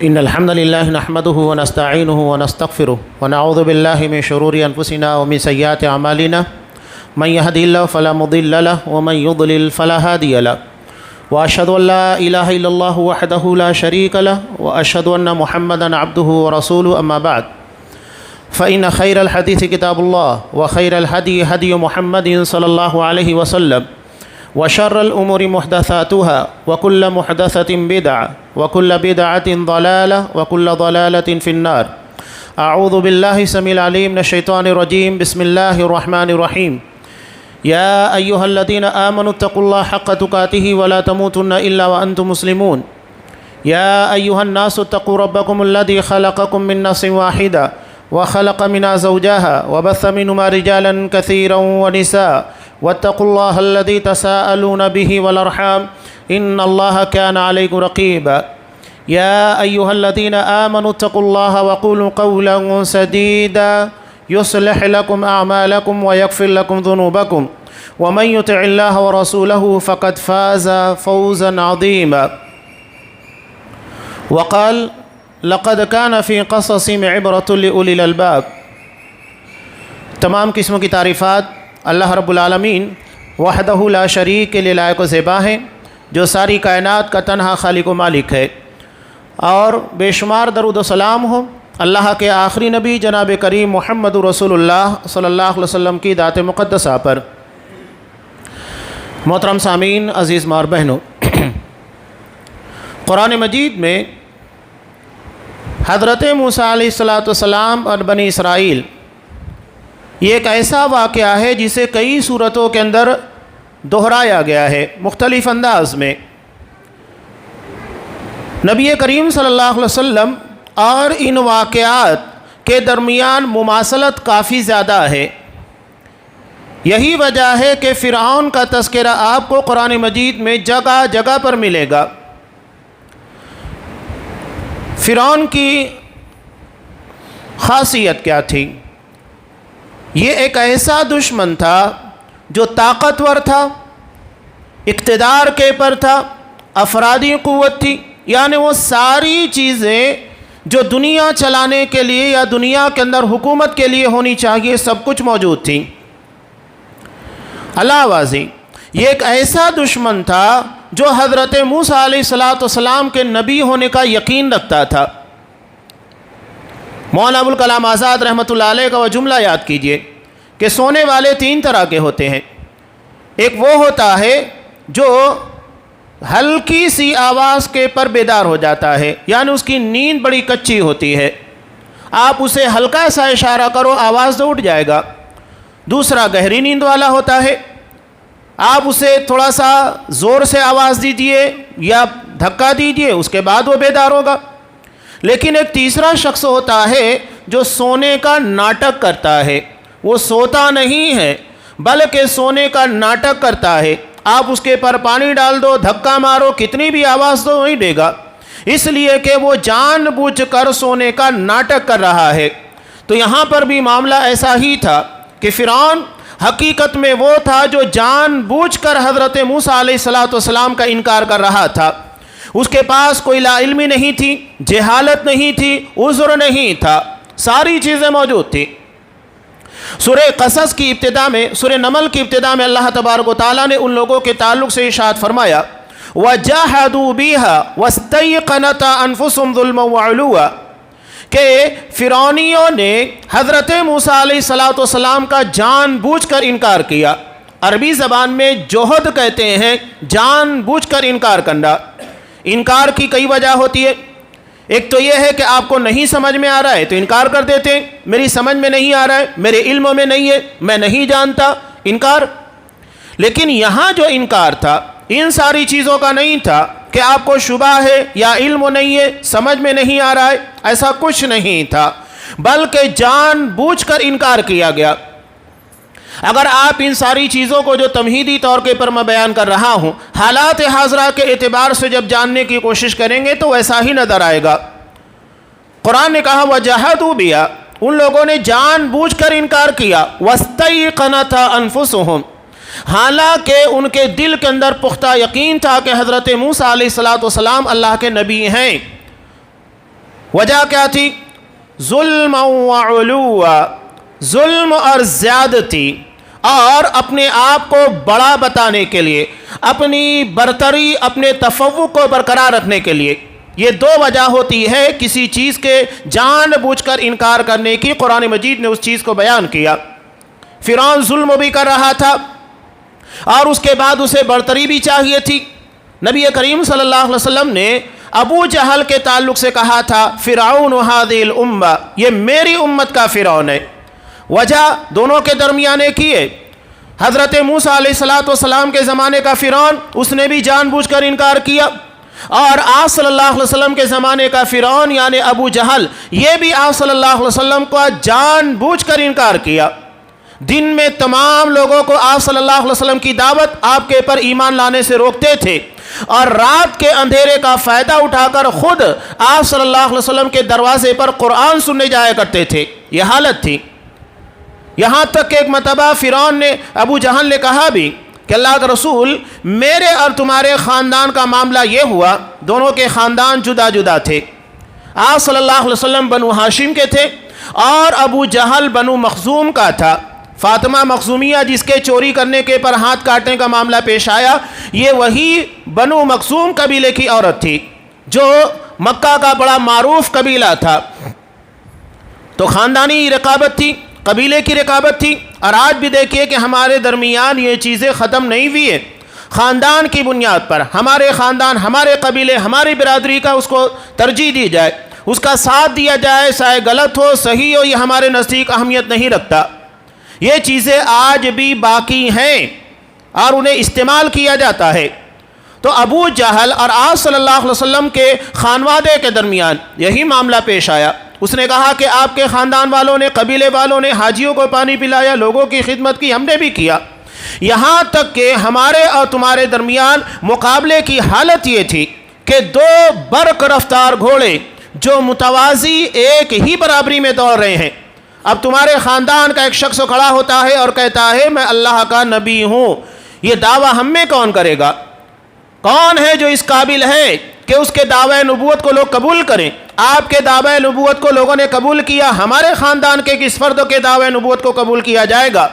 إن الحمد لله نحمده ونستعينه ونستغفره ونعوذ بالله من شرور أنفسنا ومن سيئات أعمالنا من يهدي الله فلا مضل له ومن يضلل فلا هادي له وأشهد أن لا إله إلا الله وحده لا شريك له وأشهد أن محمدا عبده ورسوله أما بعد فإن خير الحديث كتاب الله وخير الهدي هدي محمد صلى الله عليه وسلم وشر الأمور محدثاتها وكل محدثة بدعة وكل بدعة ضلالة وكل ضلالة في النار. أعوذ بالله السميع العليم من الشيطان الرجيم. بسم الله الرحمن الرحيم. يا أيها الذين آمنوا اتقوا الله حق تقاته ولا تموتن إلا وأنتم مسلمون. يا أيها الناس اتقوا ربكم الذي خلقكم من نفس واحدة وخلق منها زوجها وبث منهما رجالا كثيرا ونساء واتقوا الله الذي تساءلون به والأرحام إن الله كان عليكم رقيبا. يا أيها الذين آمنوا اتقوا الله وقولوا قولا سديدا يصلح لكم أعمالكم ويغفر لكم ذنوبكم ومن يطع الله ورسوله فقد فاز فوزا عظيما. وقال لقد كان في قصصهم عبرة لأولي الألباب. تمام قسموں کی تعریفات اللہ رب العالمین وحدہ لا شریک کے لیے لائق و زیبا ہیں، جو ساری کائنات کا تنہا خالق و مالک ہے، اور بے شمار درود و سلام ہو اللہ کے آخری نبی جناب کریم محمد رسول اللہ صلی اللہ علیہ وسلم کی ذات مقدسہ پر۔ محترم سامعین، عزیز ماں اور بہنوں، قرآن مجید میں حضرت موسیٰ علیہ السلام اور بنی اسرائیل یہ ایک ایسا واقعہ ہے جسے کئی صورتوں کے اندر دہرایا گیا ہے مختلف انداز میں۔ نبی کریم صلی اللہ علیہ وسلم اور ان واقعات کے درمیان مماثلت کافی زیادہ ہے۔ یہی وجہ ہے کہ فرعون کا تذکرہ آپ کو قرآن مجید میں جگہ جگہ پر ملے گا۔ فرعون کی خاصیت کیا تھی؟ یہ ایک ایسا دشمن تھا جو طاقتور تھا، اقتدار کے پر تھا، افرادی قوت تھی، یعنی وہ ساری چیزیں جو دنیا چلانے کے لیے یا دنیا کے اندر حکومت کے لیے ہونی چاہیے سب کچھ موجود تھی۔ اللہ واضح یہ ایک ایسا دشمن تھا جو حضرت موسیٰ علیہ السلام کے نبی ہونے کا یقین رکھتا تھا۔ مولانا ابوالکلام آزاد رحمۃ اللہ علیہ کا وہ جملہ یاد کیجئے کہ سونے والے تین طرح کے ہوتے ہیں۔ ایک وہ ہوتا ہے جو ہلکی سی آواز کے پر بیدار ہو جاتا ہے، یعنی اس کی نیند بڑی کچی ہوتی ہے، آپ اسے ہلکا سا اشارہ کرو آواز تو اٹھ جائے گا۔ دوسرا گہری نیند والا ہوتا ہے، آپ اسے تھوڑا سا زور سے آواز دیجئے یا دھکا دیجئے، اس کے بعد وہ بیدار ہوگا۔ لیکن ایک تیسرا شخص ہوتا ہے جو سونے کا ناٹک کرتا ہے، وہ سوتا نہیں ہے بلکہ سونے کا ناٹک کرتا ہے، آپ اس کے پر پانی ڈال دو، دھکا مارو، کتنی بھی آواز تو نہیں دے گا، اس لیے کہ وہ جان بوجھ کر سونے کا ناٹک کر رہا ہے۔ تو یہاں پر بھی معاملہ ایسا ہی تھا کہ فرعون حقیقت میں وہ تھا جو جان بوجھ کر حضرت موسیٰ علیہ السلام کا انکار کر رہا تھا۔ اس کے پاس کوئی لا علمی نہیں تھی، جہالت نہیں تھی، عذر نہیں تھا، ساری چیزیں موجود تھی۔ سورہ قصص کی ابتدا میں، سورہ نمل کی ابتدا میں اللہ تبارک و تعالیٰ نے ان لوگوں کے تعلق سے ارشاد فرمایا وَجَاهَدُوا بِهَا وَاسْتَيْقَنَتْ أَنفُسُهُمْ ظُلْمًا وَعُلُوًّا، کہ فرعونیوں نے حضرت موسیٰ علیہ السلام کا جان بوجھ کر انکار کیا۔ عربی زبان میں جوہد کہتے ہیں جان بوجھ کر انکار کرنا۔ انکار کی کئی وجہ ہوتی ہے، ایک تو یہ ہے کہ آپ کو نہیں سمجھ میں آ رہا ہے تو انکار کر دیتے ہیں، میری سمجھ میں نہیں آ رہا ہے، میرے علم میں نہیں ہے، میں نہیں جانتا، انکار۔ لیکن یہاں جو انکار تھا ان ساری چیزوں کا نہیں تھا کہ آپ کو شبہ ہے یا علم نہیں ہے، سمجھ میں نہیں آ رہا ہے، ایسا کچھ نہیں تھا، بلکہ جان بوجھ کر انکار کیا گیا۔ اگر آپ ان ساری چیزوں کو جو تمہیدی طور کے پر میں بیان کر رہا ہوں حالات حاضرہ کے اعتبار سے جب جاننے کی کوشش کریں گے تو ایسا ہی نظر آئے گا۔ قرآن نے کہا وَجَاهَدُوا بِهَا، ان لوگوں نے جان بوجھ کر انکار کیا، وَاسْتَيْقَنَتْ أَنفُسُهُمْ، حالانکہ ان کے دل کے اندر پختہ یقین تھا کہ حضرت موسیٰ علیہ السلام اللہ کے نبی ہیں۔ وجہ کیا تھی؟ ظلم و علو، ظلم اور زیادتی، اور اپنے آپ کو بڑا بتانے کے لیے، اپنی برتری، اپنے تفوق کو برقرار رکھنے کے لیے۔ یہ دو وجہ ہوتی ہے کسی چیز کے جان بوجھ کر انکار کرنے کی۔ قرآن مجید نے اس چیز کو بیان کیا۔ فرعون ظلم بھی کر رہا تھا اور اس کے بعد اسے برتری بھی چاہیے تھی۔ نبی کریم صلی اللہ علیہ وسلم نے ابو جہل کے تعلق سے کہا تھا فرعون هذه الامہ، یہ میری امت کا فرعون ہے۔ وجہ دونوں کے درمیان ایک ہی ہے۔ حضرت موسیٰ علیہ السلام کے زمانے کا فرعون، اس نے بھی جان بوجھ کر انکار کیا، اور آپ صلی اللہ علیہ وسلم کے زمانے کا فرعون یعنی ابو جہل، یہ بھی آپ صلی اللہ علیہ وسلم کو جان بوجھ کر انکار کیا۔ دن میں تمام لوگوں کو آپ صلی اللہ علیہ وسلم کی دعوت، آپ کے پر ایمان لانے سے روکتے تھے، اور رات کے اندھیرے کا فائدہ اٹھا کر خود آپ صلی اللہ علیہ وسلم کے دروازے پر قرآن سننے جایا کرتے تھے۔ یہ حالت تھی۔ یہاں تک کہ ایک مرتبہ فرعون نے، ابو جہل نے کہا بھی کہ اللہ کا رسول، میرے اور تمہارے خاندان کا معاملہ یہ ہوا، دونوں کے خاندان جدا جدا تھے۔ آپ صلی اللہ علیہ وسلم بنو ہاشم کے تھے اور ابو جہل بنو مخزوم کا تھا۔ فاطمہ مخزومیہ جس کے چوری کرنے کے پر ہاتھ کاٹنے کا معاملہ پیش آیا، یہ وہی بنو مخزوم قبیلے کی عورت تھی جو مکہ کا بڑا معروف قبیلہ تھا۔ تو خاندانی رقابت تھی، قبیلے کی رقابت تھی، اور آج بھی دیکھیے کہ ہمارے درمیان یہ چیزیں ختم نہیں ہوئی ہیں۔ خاندان کی بنیاد پر ہمارے خاندان، ہمارے قبیلے، ہماری برادری کا اس کو ترجیح دی جائے، اس کا ساتھ دیا جائے، چاہے غلط ہو صحیح ہو، یہ ہمارے نزدیک اہمیت نہیں رکھتا۔ یہ چیزیں آج بھی باقی ہیں اور انہیں استعمال کیا جاتا ہے۔ تو ابو جہل اور آپ صلی اللہ علیہ وسلم کے خانوادے کے درمیان یہی معاملہ پیش آیا۔ اس نے کہا کہ آپ کے خاندان والوں نے، قبیلے والوں نے حاجیوں کو پانی پلایا، لوگوں کی خدمت کی، ہم نے بھی کیا۔ یہاں تک کہ ہمارے اور تمہارے درمیان مقابلے کی حالت یہ تھی کہ دو برق رفتار گھوڑے جو متوازی ایک ہی برابری میں دوڑ رہے ہیں۔ اب تمہارے خاندان کا ایک شخص کھڑا ہوتا ہے اور کہتا ہے میں اللہ کا نبی ہوں، یہ دعویٰ ہم میں کون کرے گا؟ کون ہے جو اس قابل ہے کہ اس کے دعوی نبوت کو لوگ قبول کریں؟ آپ کے دعوی نبوت کو لوگوں نے قبول کیا، ہمارے خاندان کے کس فرد کے دعوی نبوت کو قبول کیا جائے گا؟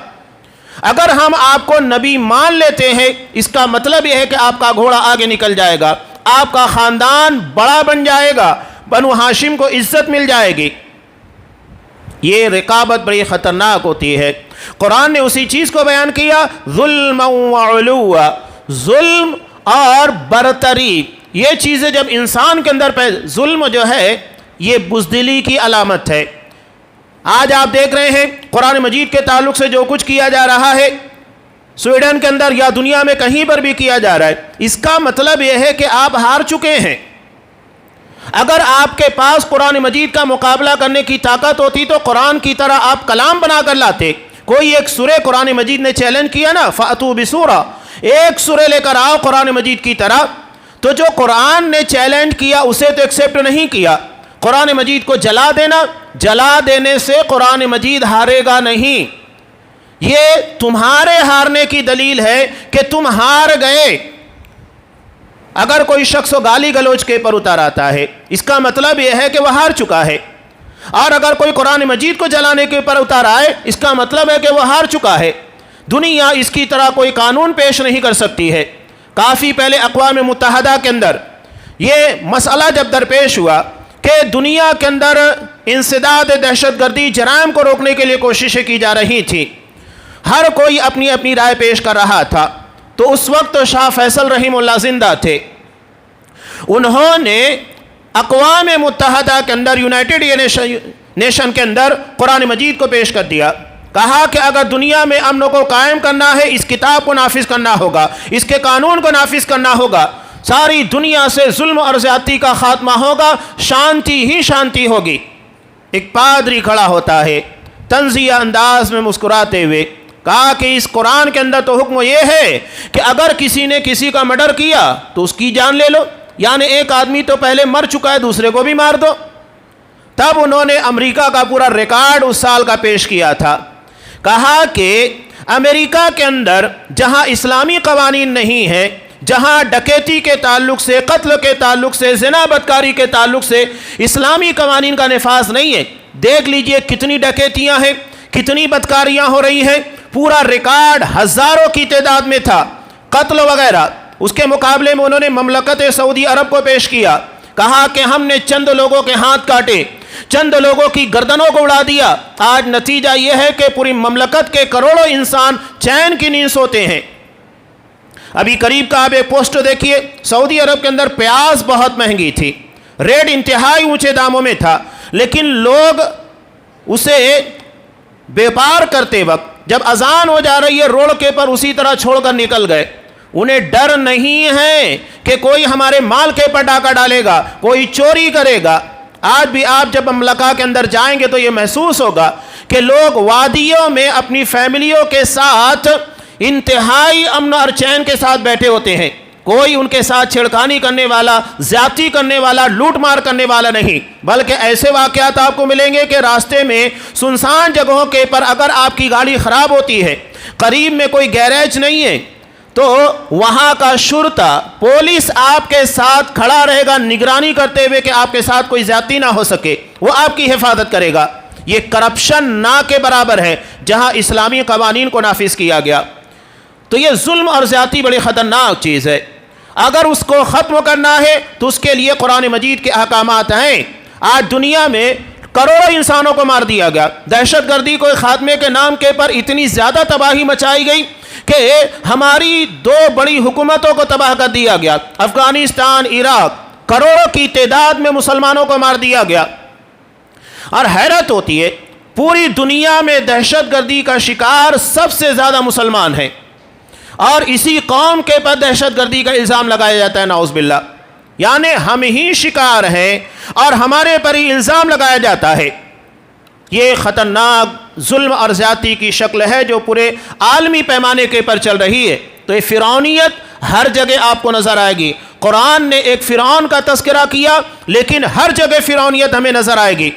اگر ہم آپ کو نبی مان لیتے ہیں، اس کا مطلب یہ ہے کہ آپ کا گھوڑا آگے نکل جائے گا، آپ کا خاندان بڑا بن جائے گا، بنو ہاشم کو عزت مل جائے گی۔ یہ رقابت بڑی خطرناک ہوتی ہے۔ قرآن نے اسی چیز کو بیان کیا، ظلم و علو، ظلم اور برتری۔ یہ چیزیں جب انسان کے اندر ظلم جو ہے یہ بزدلی کی علامت ہے۔ آج آپ دیکھ رہے ہیں قرآن مجید کے تعلق سے جو کچھ کیا جا رہا ہے سویڈن کے اندر یا دنیا میں کہیں پر بھی کیا جا رہا ہے، اس کا مطلب یہ ہے کہ آپ ہار چکے ہیں۔ اگر آپ کے پاس قرآن مجید کا مقابلہ کرنے کی طاقت ہوتی تو قرآن کی طرح آپ کلام بنا کر لاتے۔ کوئی ایک سورہ قرآن مجید نے چیلنج کیا نا، فَأْتُوا بِسُورَةٍ، ایک سورہ لے کر آؤ قرآن مجید کی طرح، تو جو قرآن نے چیلنج کیا اسے تو ایکسیپٹ نہیں کیا۔ قرآن مجید کو جلا دینا، جلا دینے سے قرآن مجید ہارے گا نہیں۔ یہ تمہارے ہارنے کی دلیل ہے کہ تم ہار گئے۔ اگر کوئی شخص گالی گلوچ کے پر اتر آتا ہے، اس کا مطلب یہ ہے کہ وہ ہار چکا ہے، اور اگر کوئی قرآن مجید کو جلانے کے پر اتر آئے، اس کا مطلب ہے کہ وہ ہار چکا ہے۔ دنیا اس کی طرح کوئی قانون پیش نہیں کر سکتی ہے۔ کافی پہلے اقوام متحدہ کے اندر یہ مسئلہ جب درپیش ہوا کہ دنیا کے اندر انسداد دہشت گردی جرائم کو روکنے کے لیے کوششیں کی جا رہی تھیں، ہر کوئی اپنی اپنی رائے پیش کر رہا تھا، تو اس وقت شاہ فیصل رحمہ اللہ زندہ تھے۔ انہوں نے اقوام متحدہ کے اندر، یونائٹڈ نیشن کے اندر قرآن مجید کو پیش کر دیا۔ کہا کہ اگر دنیا میں امن کو قائم کرنا ہے، اس کتاب کو نافذ کرنا ہوگا، اس کے قانون کو نافذ کرنا ہوگا، ساری دنیا سے ظلم اور زیادتی کا خاتمہ ہوگا، شانتی ہی شانتی ہوگی۔ ایک پادری کھڑا ہوتا ہے طنزیہ انداز میں مسکراتے ہوئے، کہا کہ اس قرآن کے اندر تو حکم یہ ہے کہ اگر کسی نے کسی کا مرڈر کیا تو اس کی جان لے لو، یعنی ایک آدمی تو پہلے مر چکا ہے، دوسرے کو بھی مار دو۔ تب انہوں نے امریکہ کا پورا ریکارڈ اس سال کا پیش کیا تھا۔ کہا کہ امریکہ کے اندر جہاں اسلامی قوانین نہیں ہیں، جہاں ڈکیتی کے تعلق سے، قتل کے تعلق سے، زنا بدکاری کے تعلق سے اسلامی قوانین کا نفاذ نہیں ہے۔ دیکھ لیجئے کتنی ڈکیتیاں ہیں، کتنی بدکاریاں ہو رہی ہیں، پورا ریکارڈ ہزاروں کی تعداد میں تھا، قتل وغیرہ۔ اس کے مقابلے میں انہوں نے مملکت سعودی عرب کو پیش کیا، کہا کہ ہم نے چند لوگوں کے ہاتھ کاٹے، چند لوگوں کی گردنوں کو اڑا دیا۔ آج نتیجہ یہ ہے کہ پوری مملکت کے کروڑوں انسان چین کی نیند سوتے ہیں۔ ابھی قریب کا آپ ایک پوسٹ دیکھیے، سعودی عرب کے اندر پیاز بہت مہنگی تھی، ریٹ انتہائی اونچے داموں میں تھا، لیکن لوگ اسے بیپار کرتے وقت جب اذان ہو جا رہی ہے روڈ کے پر اسی طرح چھوڑ کر نکل گئے۔ انہیں ڈر نہیں ہے کہ کوئی ہمارے مال کے پر ڈاکہ ڈالے گا، کوئی چوری کرے گا۔ آج بھی آپ جب مملکہ کے اندر جائیں گے تو یہ محسوس ہوگا کہ لوگ وادیوں میں اپنی فیملیوں کے ساتھ انتہائی امن اور چین کے ساتھ بیٹھے ہوتے ہیں، کوئی ان کے ساتھ چھڑکانی کرنے والا، زیادتی کرنے والا، لوٹ مار کرنے والا نہیں، بلکہ ایسے واقعات آپ کو ملیں گے کہ راستے میں سنسان جگہوں کے پر اگر آپ کی گاڑی خراب ہوتی ہے، قریب میں کوئی گیریج نہیں ہے، تو وہاں کا شرطہ، پولیس آپ کے ساتھ کھڑا رہے گا نگرانی کرتے ہوئے کہ آپ کے ساتھ کوئی زیادتی نہ ہو سکے، وہ آپ کی حفاظت کرے گا۔ یہ کرپشن نہ کے برابر ہے جہاں اسلامی قوانین کو نافذ کیا گیا۔ تو یہ ظلم اور زیادتی بڑی خطرناک چیز ہے، اگر اس کو ختم کرنا ہے تو اس کے لیے قرآن مجید کے احکامات ہیں۔ آج دنیا میں کروڑوں انسانوں کو مار دیا گیا، دہشت گردی کو خاتمے کے نام کے پر اتنی زیادہ تباہی مچائی گئی کہ ہماری دو بڑی حکومتوں کو تباہ کر دیا گیا، افغانستان، عراق، کروڑوں کی تعداد میں مسلمانوں کو مار دیا گیا۔ اور حیرت ہوتی ہے، پوری دنیا میں دہشت گردی کا شکار سب سے زیادہ مسلمان ہیں، اور اسی قوم کے پر دہشت گردی کا الزام لگایا جاتا ہے، نعوذ باللہ۔ یعنی ہم ہی شکار ہیں اور ہمارے پر ہی الزام لگایا جاتا ہے۔ یہ خطرناک ظلم اور زیادتی کی شکل ہے جو پورے عالمی پیمانے کے پر چل رہی ہے۔ تو یہ فرعونیت ہر جگہ آپ کو نظر آئے گی۔ قرآن نے ایک فرعون کا تذکرہ کیا، لیکن ہر جگہ فرعونیت ہمیں نظر آئے گی۔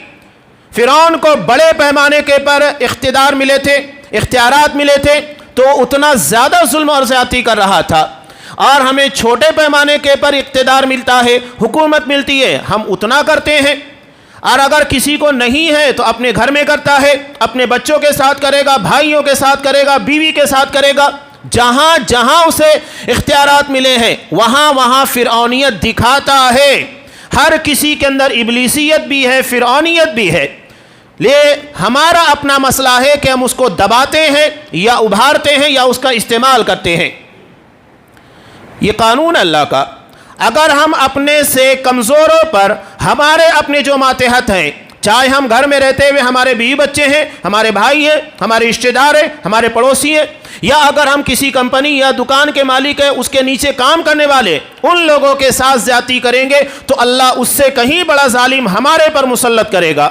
فرعون کو بڑے پیمانے کے پر اقتدار ملے تھے، اختیارات ملے تھے، تو اتنا زیادہ ظلم اور زیادتی کر رہا تھا، اور ہمیں چھوٹے پیمانے کے پر اقتدار ملتا ہے، حکومت ملتی ہے، ہم اتنا کرتے ہیں، اور اگر کسی کو نہیں ہے تو اپنے گھر میں کرتا ہے، اپنے بچوں کے ساتھ کرے گا، بھائیوں کے ساتھ کرے گا، بیوی کے ساتھ کرے گا۔ جہاں جہاں اسے اختیارات ملے ہیں وہاں وہاں فرعونیت دکھاتا ہے۔ ہر کسی کے اندر ابلیسیت بھی ہے، فرعونیت بھی ہے۔ ہمارا اپنا مسئلہ ہے کہ ہم اس کو دباتے ہیں یا ابھارتے ہیں یا اس کا استعمال کرتے ہیں۔ یہ قانون اللہ کا، اگر ہم اپنے سے کمزوروں پر، ہمارے اپنے جو ماتحت ہیں، چاہے ہم گھر میں رہتے ہوئے ہمارے بیوی بچے ہیں، ہمارے بھائی ہیں، ہمارے رشتہ دار ہیں، ہمارے پڑوسی ہیں، یا اگر ہم کسی کمپنی یا دکان کے مالک ہیں، اس کے نیچے کام کرنے والے، ان لوگوں کے ساتھ زیادتی کریں گے تو اللہ اس سے کہیں بڑا ظالم ہمارے پر مسلط کرے گا۔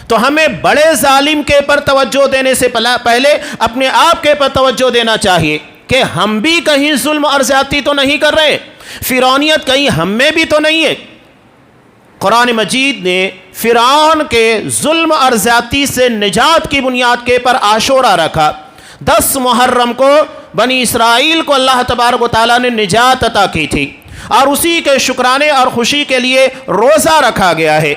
تو ہمیں بڑے ظالم کے پر توجہ دینے سے پہلے اپنے آپ کے پر توجہ دینا چاہیے کہ ہم بھی کہیں ظلم اور زیادتی تو نہیں کر رہے، فرعونیت کہیں ہم میں بھی تو نہیں ہے۔ قرآن مجید نے فرعون کے ظلم اور زیادتی سے نجات کی بنیاد کے پر عاشورہ رکھا۔ 10 محرم کو بنی اسرائیل کو اللہ تبارک و تعالیٰ نے نجات عطا کی تھی، اور اسی کے شکرانے اور خوشی کے لیے روزہ رکھا گیا ہے۔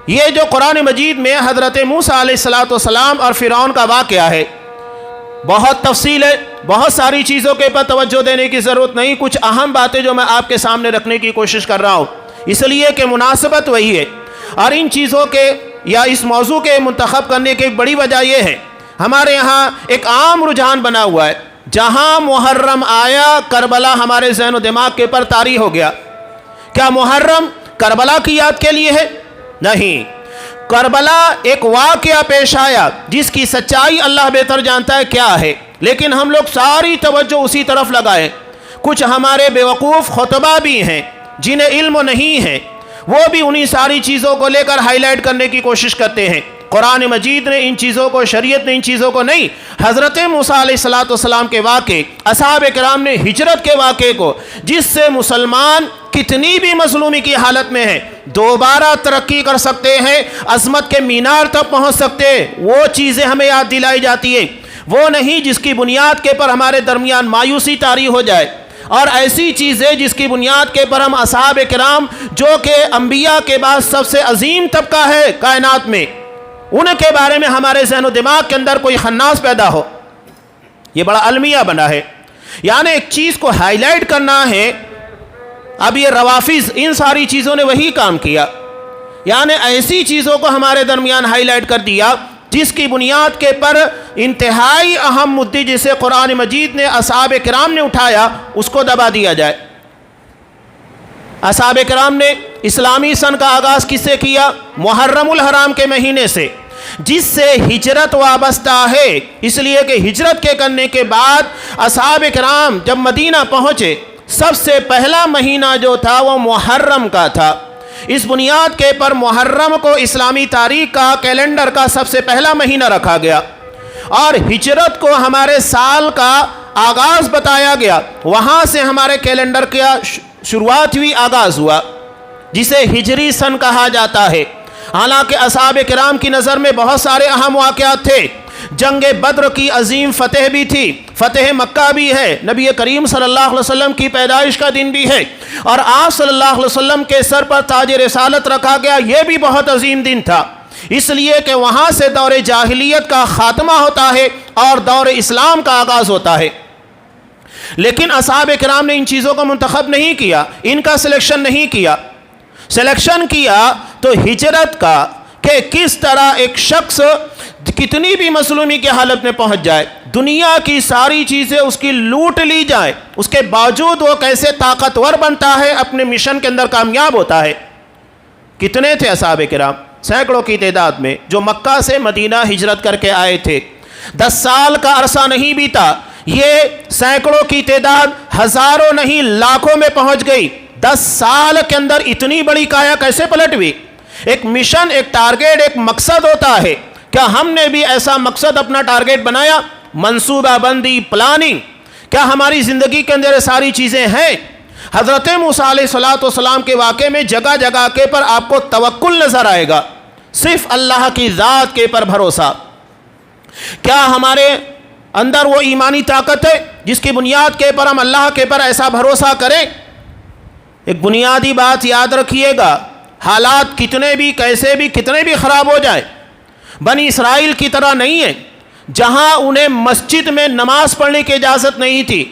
یہ جو قرآن مجید میں حضرت موسیٰ علیہ السلام اور فرعون کا واقعہ ہے، بہت تفصیل ہے، بہت ساری چیزوں کے پر توجہ دینے کی ضرورت نہیں، کچھ اہم باتیں جو میں آپ کے سامنے رکھنے کی کوشش کر رہا ہوں، اس لیے کہ مناسبت وہی ہے۔ اور ان چیزوں کے یا اس موضوع کے منتخب کرنے کی ایک بڑی وجہ یہ ہے، ہمارے یہاں ایک عام رجحان بنا ہوا ہے، جہاں محرم آیا کربلا ہمارے ذہن و دماغ کے پر طاری ہو گیا۔ کیا محرم کربلا کی یاد کے لیے ہے؟ نہیں، کربلا ایک واقعہ پیش آیا جس کی سچائی اللہ بہتر جانتا ہے کیا ہے، لیکن ہم لوگ ساری توجہ اسی طرف لگائے۔ کچھ ہمارے بیوقوف خطبہ بھی ہیں جنہیں علم نہیں ہے، وہ بھی انہی ساری چیزوں کو لے کر ہائی لائٹ کرنے کی کوشش کرتے ہیں۔ قرآن مجید نے ان چیزوں کو، شریعت نے ان چیزوں کو نہیں، حضرت موسیٰ علیہ السلام کے واقعے، اصحاب کرام نے ہجرت کے واقعے کو، جس سے مسلمان کتنی بھی مظلومی کی حالت میں ہے دوبارہ ترقی کر سکتے ہیں، عظمت کے مینار تک پہنچ سکتے ہیں، وہ چیزیں ہمیں یاد دلائی جاتی ہیں، وہ نہیں جس کی بنیاد کے پر ہمارے درمیان مایوسی طاری ہو جائے۔ اور ایسی چیزیں جس کی بنیاد کے پر ہم اصحاب کرام جو کہ انبیاء کے بعد سب سے عظیم طبقہ ہے کائنات میں، ان کے بارے میں ہمارے ذہن و دماغ کے اندر کوئی خناس پیدا ہو، یہ بڑا المیہ بنا ہے۔ یعنی ایک چیز کو ہائی لائٹ کرنا ہے۔ اب یہ روافض ان ساری چیزوں نے وہی کام کیا، یعنی ایسی چیزوں کو ہمارے درمیان ہائی لائٹ کر دیا جس کی بنیاد کے پر انتہائی اہم مدعے جسے قرآن مجید نے اصحاب کرام نے اٹھایا اس کو دبا دیا جائے۔ اصحاب کرام نے اسلامی سن کا آغاز کس سے کیا؟ محرم الحرام کے مہینے سے، جس سے ہجرت وابستہ ہے، اس لیے کہ ہجرت کے کرنے کے بعد اصحاب کرام جب مدینہ پہنچے سب سے پہلا مہینہ جو تھا وہ محرم کا تھا۔ اس بنیاد کے پر محرم کو اسلامی تاریخ کا کیلنڈر کا سب سے پہلا مہینہ رکھا گیا، اور ہجرت کو ہمارے سال کا آغاز بتایا گیا۔ وہاں سے ہمارے کیلنڈر کا شروعات ہوئی، آغاز ہوا، جسے ہجری سن کہا جاتا ہے۔ حالانکہ اصحاب کرام کی نظر میں بہت سارے اہم واقعات تھے۔ جنگ بدر کی عظیم فتح بھی تھی، فتح مکہ بھی ہے، نبی کریم صلی اللہ علیہ وسلم کی پیدائش کا دن بھی ہے، اور آپ صلی اللہ علیہ وسلم کے سر پر تاج رسالت رکھا گیا، یہ بھی بہت عظیم دن تھا، اس لیے کہ وہاں سے دور جاہلیت کا خاتمہ ہوتا ہے اور دور اسلام کا آغاز ہوتا ہے۔ لیکن اصحاب کرام نے ان چیزوں کو منتخب نہیں کیا، ان کا سلیکشن نہیں کیا۔ سلیکشن کیا تو ہجرت کا، کہ کس طرح ایک شخص کتنی بھی مظلومی کی حالت میں پہنچ جائے، دنیا کی ساری چیزیں اس کی لوٹ لی جائے، اس کے باوجود وہ کیسے طاقتور بنتا ہے، اپنے مشن کے اندر کامیاب ہوتا ہے۔ کتنے تھے اصحاب کرام؟ سینکڑوں کی تعداد میں، جو مکہ سے مدینہ ہجرت کر کے آئے تھے۔ 10 سال کا عرصہ نہیں بیتا، یہ سینکڑوں کی تعداد ہزاروں نہیں لاکھوں میں پہنچ گئی۔ 10 سال کے اندر اتنی بڑی کایا کیسے پلٹ ہوئی؟ ایک مشن، ایک ٹارگیٹ، ایک مقصد ہوتا ہے۔ کیا ہم نے بھی ایسا مقصد اپنا ٹارگیٹ بنایا؟ منصوبہ بندی، پلاننگ، کیا ہماری زندگی کے اندر یہ ساری چیزیں ہیں؟ حضرت موسیٰ علیہ السلام کے واقعے میں جگہ جگہ کے پر آپ کو توکل نظر آئے گا، صرف اللہ کی ذات کے پر بھروسہ۔ کیا ہمارے اندر وہ ایمانی طاقت ہے جس کی بنیاد کے پر ہم اللہ کے پر ایسا بھروسہ کریں؟ ایک بنیادی بات یاد رکھیے گا، حالات کتنے بھی، کیسے بھی، کتنے بھی خراب ہو جائیں، بنی اسرائیل کی طرح نہیں ہے جہاں انہیں مسجد میں نماز پڑھنے کی اجازت نہیں تھی۔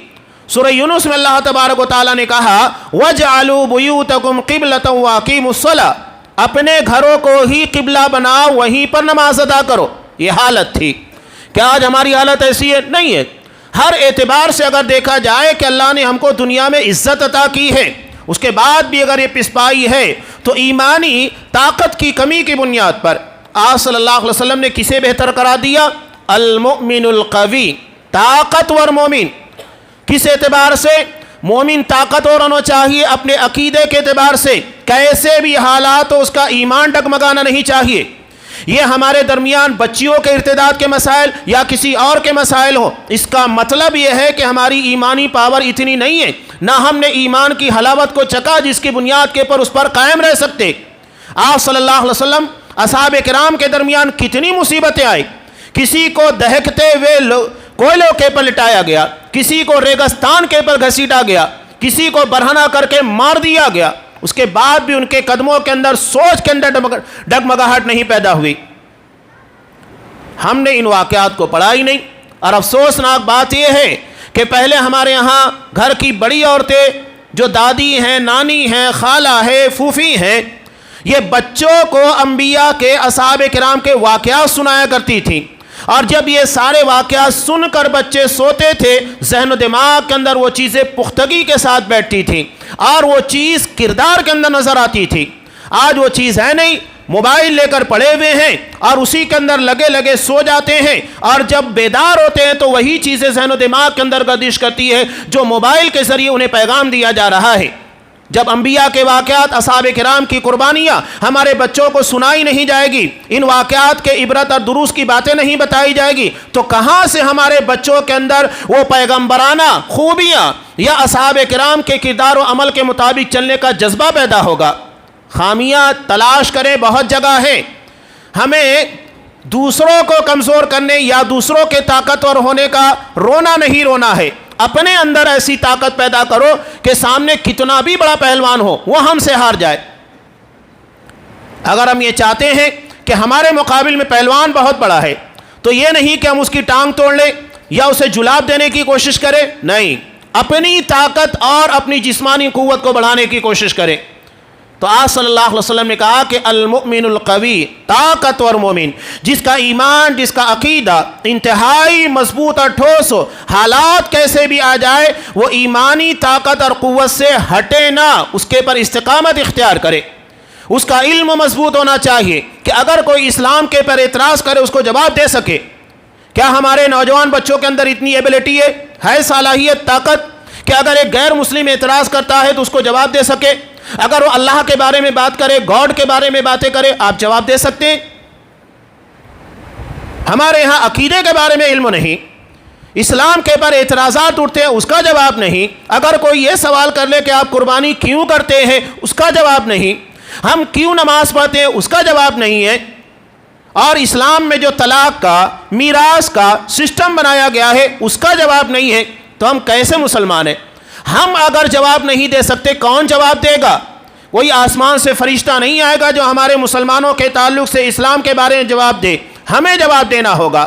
سورہ یونس میں اللہ تبارک و تعالیٰ نے کہا وَجْعَلُوا بُيُوتَكُمْ قِبْلَةً وَأَقِيمُوا الصَّلَاةَ، اپنے گھروں کو ہی قبلہ بناؤ، وہیں پر نماز ادا کرو۔ یہ حالت تھی۔ کیا آج ہماری حالت ایسی ہے؟ نہیں ہے۔ ہر اعتبار سے اگر دیکھا جائے کہ اللہ نے ہم کو دنیا میں عزت عطا کی ہے، اس کے بعد بھی اگر یہ پسپائی ہے تو ایمانی طاقت کی کمی کی بنیاد پر۔ آپ صلی اللہ علیہ وسلم نے کسے بہتر قرار دیا؟ المؤمن القوی، طاقتور مومن۔ کس اعتبار سے؟ مومن طاقتور ہونا چاہیے اپنے عقیدے کے اعتبار سے، کیسے بھی حالات ہو اس کا ایمان ڈگمگانا نہیں چاہیے۔ یہ ہمارے درمیان بچیوں کے ارتداد کے مسائل یا کسی اور کے مسائل ہوں، اس کا مطلب یہ ہے کہ ہماری ایمانی پاور اتنی نہیں ہے، نہ ہم نے ایمان کی حلاوت کو چکا جس کی بنیاد کے پر اس پر قائم رہ سکتے۔ آپ صلی اللہ علیہ وسلم اصحاب کرام کے درمیان کتنی مصیبتیں آئی، کسی کو دہکتے ہوئے کوئلوں کے پر لٹایا گیا، کسی کو ریگستان کے پر گھسیٹا گیا، کسی کو برہنہ کر کے مار دیا گیا، اس کے بعد بھی ان کے قدموں کے اندر، سوچ کے اندر ڈگمگاہٹ نہیں پیدا ہوئی۔ ہم نے ان واقعات کو پڑھا ہی نہیں، اور افسوسناک بات یہ ہے کہ پہلے ہمارے یہاں گھر کی بڑی عورتیں جو دادی ہیں، نانی ہیں، خالہ ہیں، پھوپھی ہیں، یہ بچوں کو انبیاء کے، اصحاب کرام کے واقعات سنایا کرتی تھیں، اور جب یہ سارے واقعات سن کر بچے سوتے تھے، ذہن و دماغ کے اندر وہ چیزیں پختگی کے ساتھ بیٹھتی تھیں اور وہ چیز کردار کے اندر نظر آتی تھی۔ آج وہ چیز ہے نہیں، موبائل لے کر پڑے ہوئے ہیں اور اسی کے اندر لگے لگے سو جاتے ہیں، اور جب بیدار ہوتے ہیں تو وہی چیزیں ذہن و دماغ کے اندر گردش کرتی ہے جو موبائل کے ذریعے انہیں پیغام دیا جا رہا ہے۔ جب انبیاء کے واقعات، اصحاب کرام کی قربانیاں ہمارے بچوں کو سنائی نہیں جائے گی، ان واقعات کے عبرت اور دروس کی باتیں نہیں بتائی جائے گی، تو کہاں سے ہمارے بچوں کے اندر وہ پیغمبرانہ خوبیاں یا اصحاب کرام کے کردار و عمل کے مطابق چلنے کا جذبہ پیدا ہوگا؟ خامیاں تلاش کریں، بہت جگہ ہے۔ ہمیں دوسروں کو کمزور کرنے یا دوسروں کے طاقتور ہونے کا رونا نہیں رونا ہے، اپنے اندر ایسی طاقت پیدا کرو کہ سامنے کتنا بھی بڑا پہلوان ہو وہ ہم سے ہار جائے۔ اگر ہم یہ چاہتے ہیں کہ ہمارے مقابل میں پہلوان بہت بڑا ہے تو یہ نہیں کہ ہم اس کی ٹانگ توڑ لیں یا اسے جلاب دینے کی کوشش کریں، نہیں، اپنی طاقت اور اپنی جسمانی قوت کو بڑھانے کی کوشش کریں۔ تو آج صلی اللہ علیہ وسلم نے کہا کہ المؤمن القوی، طاقتور مومن، جس کا ایمان، جس کا عقیدہ انتہائی مضبوط اور ٹھوس ہو، حالات کیسے بھی آ جائے وہ ایمانی طاقت اور قوت سے ہٹے نہ، اس کے پر استقامت اختیار کرے۔ اس کا علم مضبوط ہونا چاہیے کہ اگر کوئی اسلام کے پر اعتراض کرے اس کو جواب دے سکے۔ کیا ہمارے نوجوان بچوں کے اندر اتنی ایبلٹی ہے صلاحیت، طاقت کہ اگر ایک غیر مسلم اعتراض کرتا ہے تو اس کو جواب دے سکے؟ اگر وہ اللہ کے بارے میں بات کرے، گاڈ کے بارے میں باتیں کرے، آپ جواب دے سکتے ہیں؟ ہمارے ہاں عقیدے کے بارے میں علم نہیں، اسلام کے پر اعتراضات اٹھتے ہیں، اس کا جواب نہیں۔ اگر کوئی یہ سوال کر لے کہ آپ قربانی کیوں کرتے ہیں، اس کا جواب نہیں۔ ہم کیوں نماز پڑھتے ہیں، اس کا جواب نہیں ہے۔ اور اسلام میں جو طلاق کا، میراث کا سسٹم بنایا گیا ہے اس کا جواب نہیں ہے، تو ہم کیسے مسلمان ہیں؟ ہم اگر جواب نہیں دے سکتے کون جواب دے گا؟ کوئی آسمان سے فرشتہ نہیں آئے گا جو ہمارے مسلمانوں کے تعلق سے اسلام کے بارے میں جواب دے، ہمیں جواب دینا ہوگا۔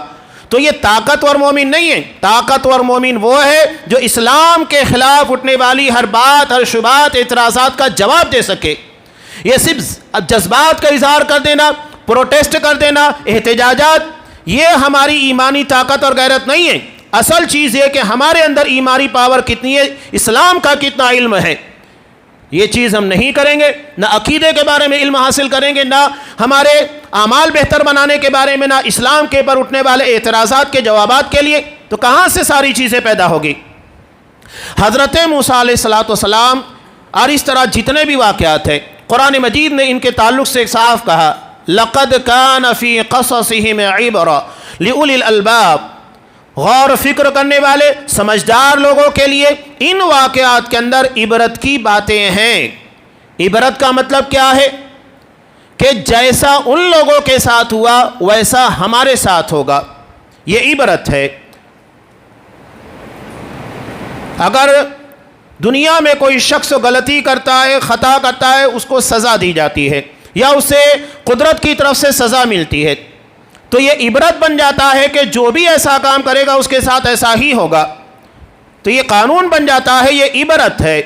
تو یہ طاقتور مومن نہیں ہے، طاقتور مومن وہ ہے جو اسلام کے خلاف اٹھنے والی ہر بات، ہر شبہات، اعتراضات کا جواب دے سکے۔ یہ صرف جذبات کا اظہار کر دینا، پروٹیسٹ کر دینا، احتجاجات، یہ ہماری ایمانی طاقت اور غیرت نہیں ہے۔ اصل چیز یہ کہ ہمارے اندر ایمانی پاور کتنی ہے، اسلام کا کتنا علم ہے۔ یہ چیز ہم نہیں کریں گے، نہ عقیدے کے بارے میں علم حاصل کریں گے، نہ ہمارے اعمال بہتر بنانے کے بارے میں، نہ اسلام کے پر اٹھنے والے اعتراضات کے جوابات کے لیے، تو کہاں سے ساری چیزیں پیدا ہوگی؟ حضرت موسیٰ علیہ السلام اور اس طرح جتنے بھی واقعات ہیں، قرآن مجید نے ان کے تعلق سے صاف کہا، لَقَدْ كَانَ فِي قَصَصِهِمْ عِبْرَةٌ لِأُولِي الْأَلْبَابِ، غور و فکر کرنے والے سمجھدار لوگوں کے لیے ان واقعات کے اندر عبرت کی باتیں ہیں۔ عبرت کا مطلب کیا ہے؟ کہ جیسا ان لوگوں کے ساتھ ہوا ویسا ہمارے ساتھ ہوگا، یہ عبرت ہے۔ اگر دنیا میں کوئی شخص غلطی کرتا ہے، خطا کرتا ہے، اس کو سزا دی جاتی ہے یا اسے قدرت کی طرف سے سزا ملتی ہے، تو یہ عبرت بن جاتا ہے کہ جو بھی ایسا کام کرے گا اس کے ساتھ ایسا ہی ہوگا، تو یہ قانون بن جاتا ہے، یہ عبرت ہے۔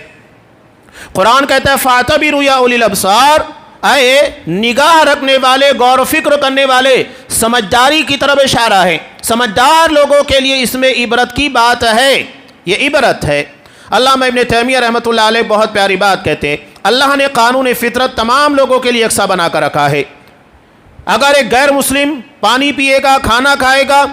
قرآن کہتا ہے فَاعْتَبِرُوا يَا أُولِي الْأَبْصَارِ، اے نگاہ رکھنے والے، غور و فکر کرنے والے، سمجھداری کی طرف اشارہ ہے۔ سمجھدار لوگوں کے لیے اس میں عبرت کی بات ہے، یہ عبرت ہے۔ علامہ ابن تیمیہ رحمۃ اللہ علیہ بہت پیاری بات کہتے ہیں، اللہ نے قانون فطرت تمام لوگوں کے لیے یکساں بنا کر رکھا ہے۔ اگر ایک غیر مسلم پانی پیے گا، کھانا کھائے گا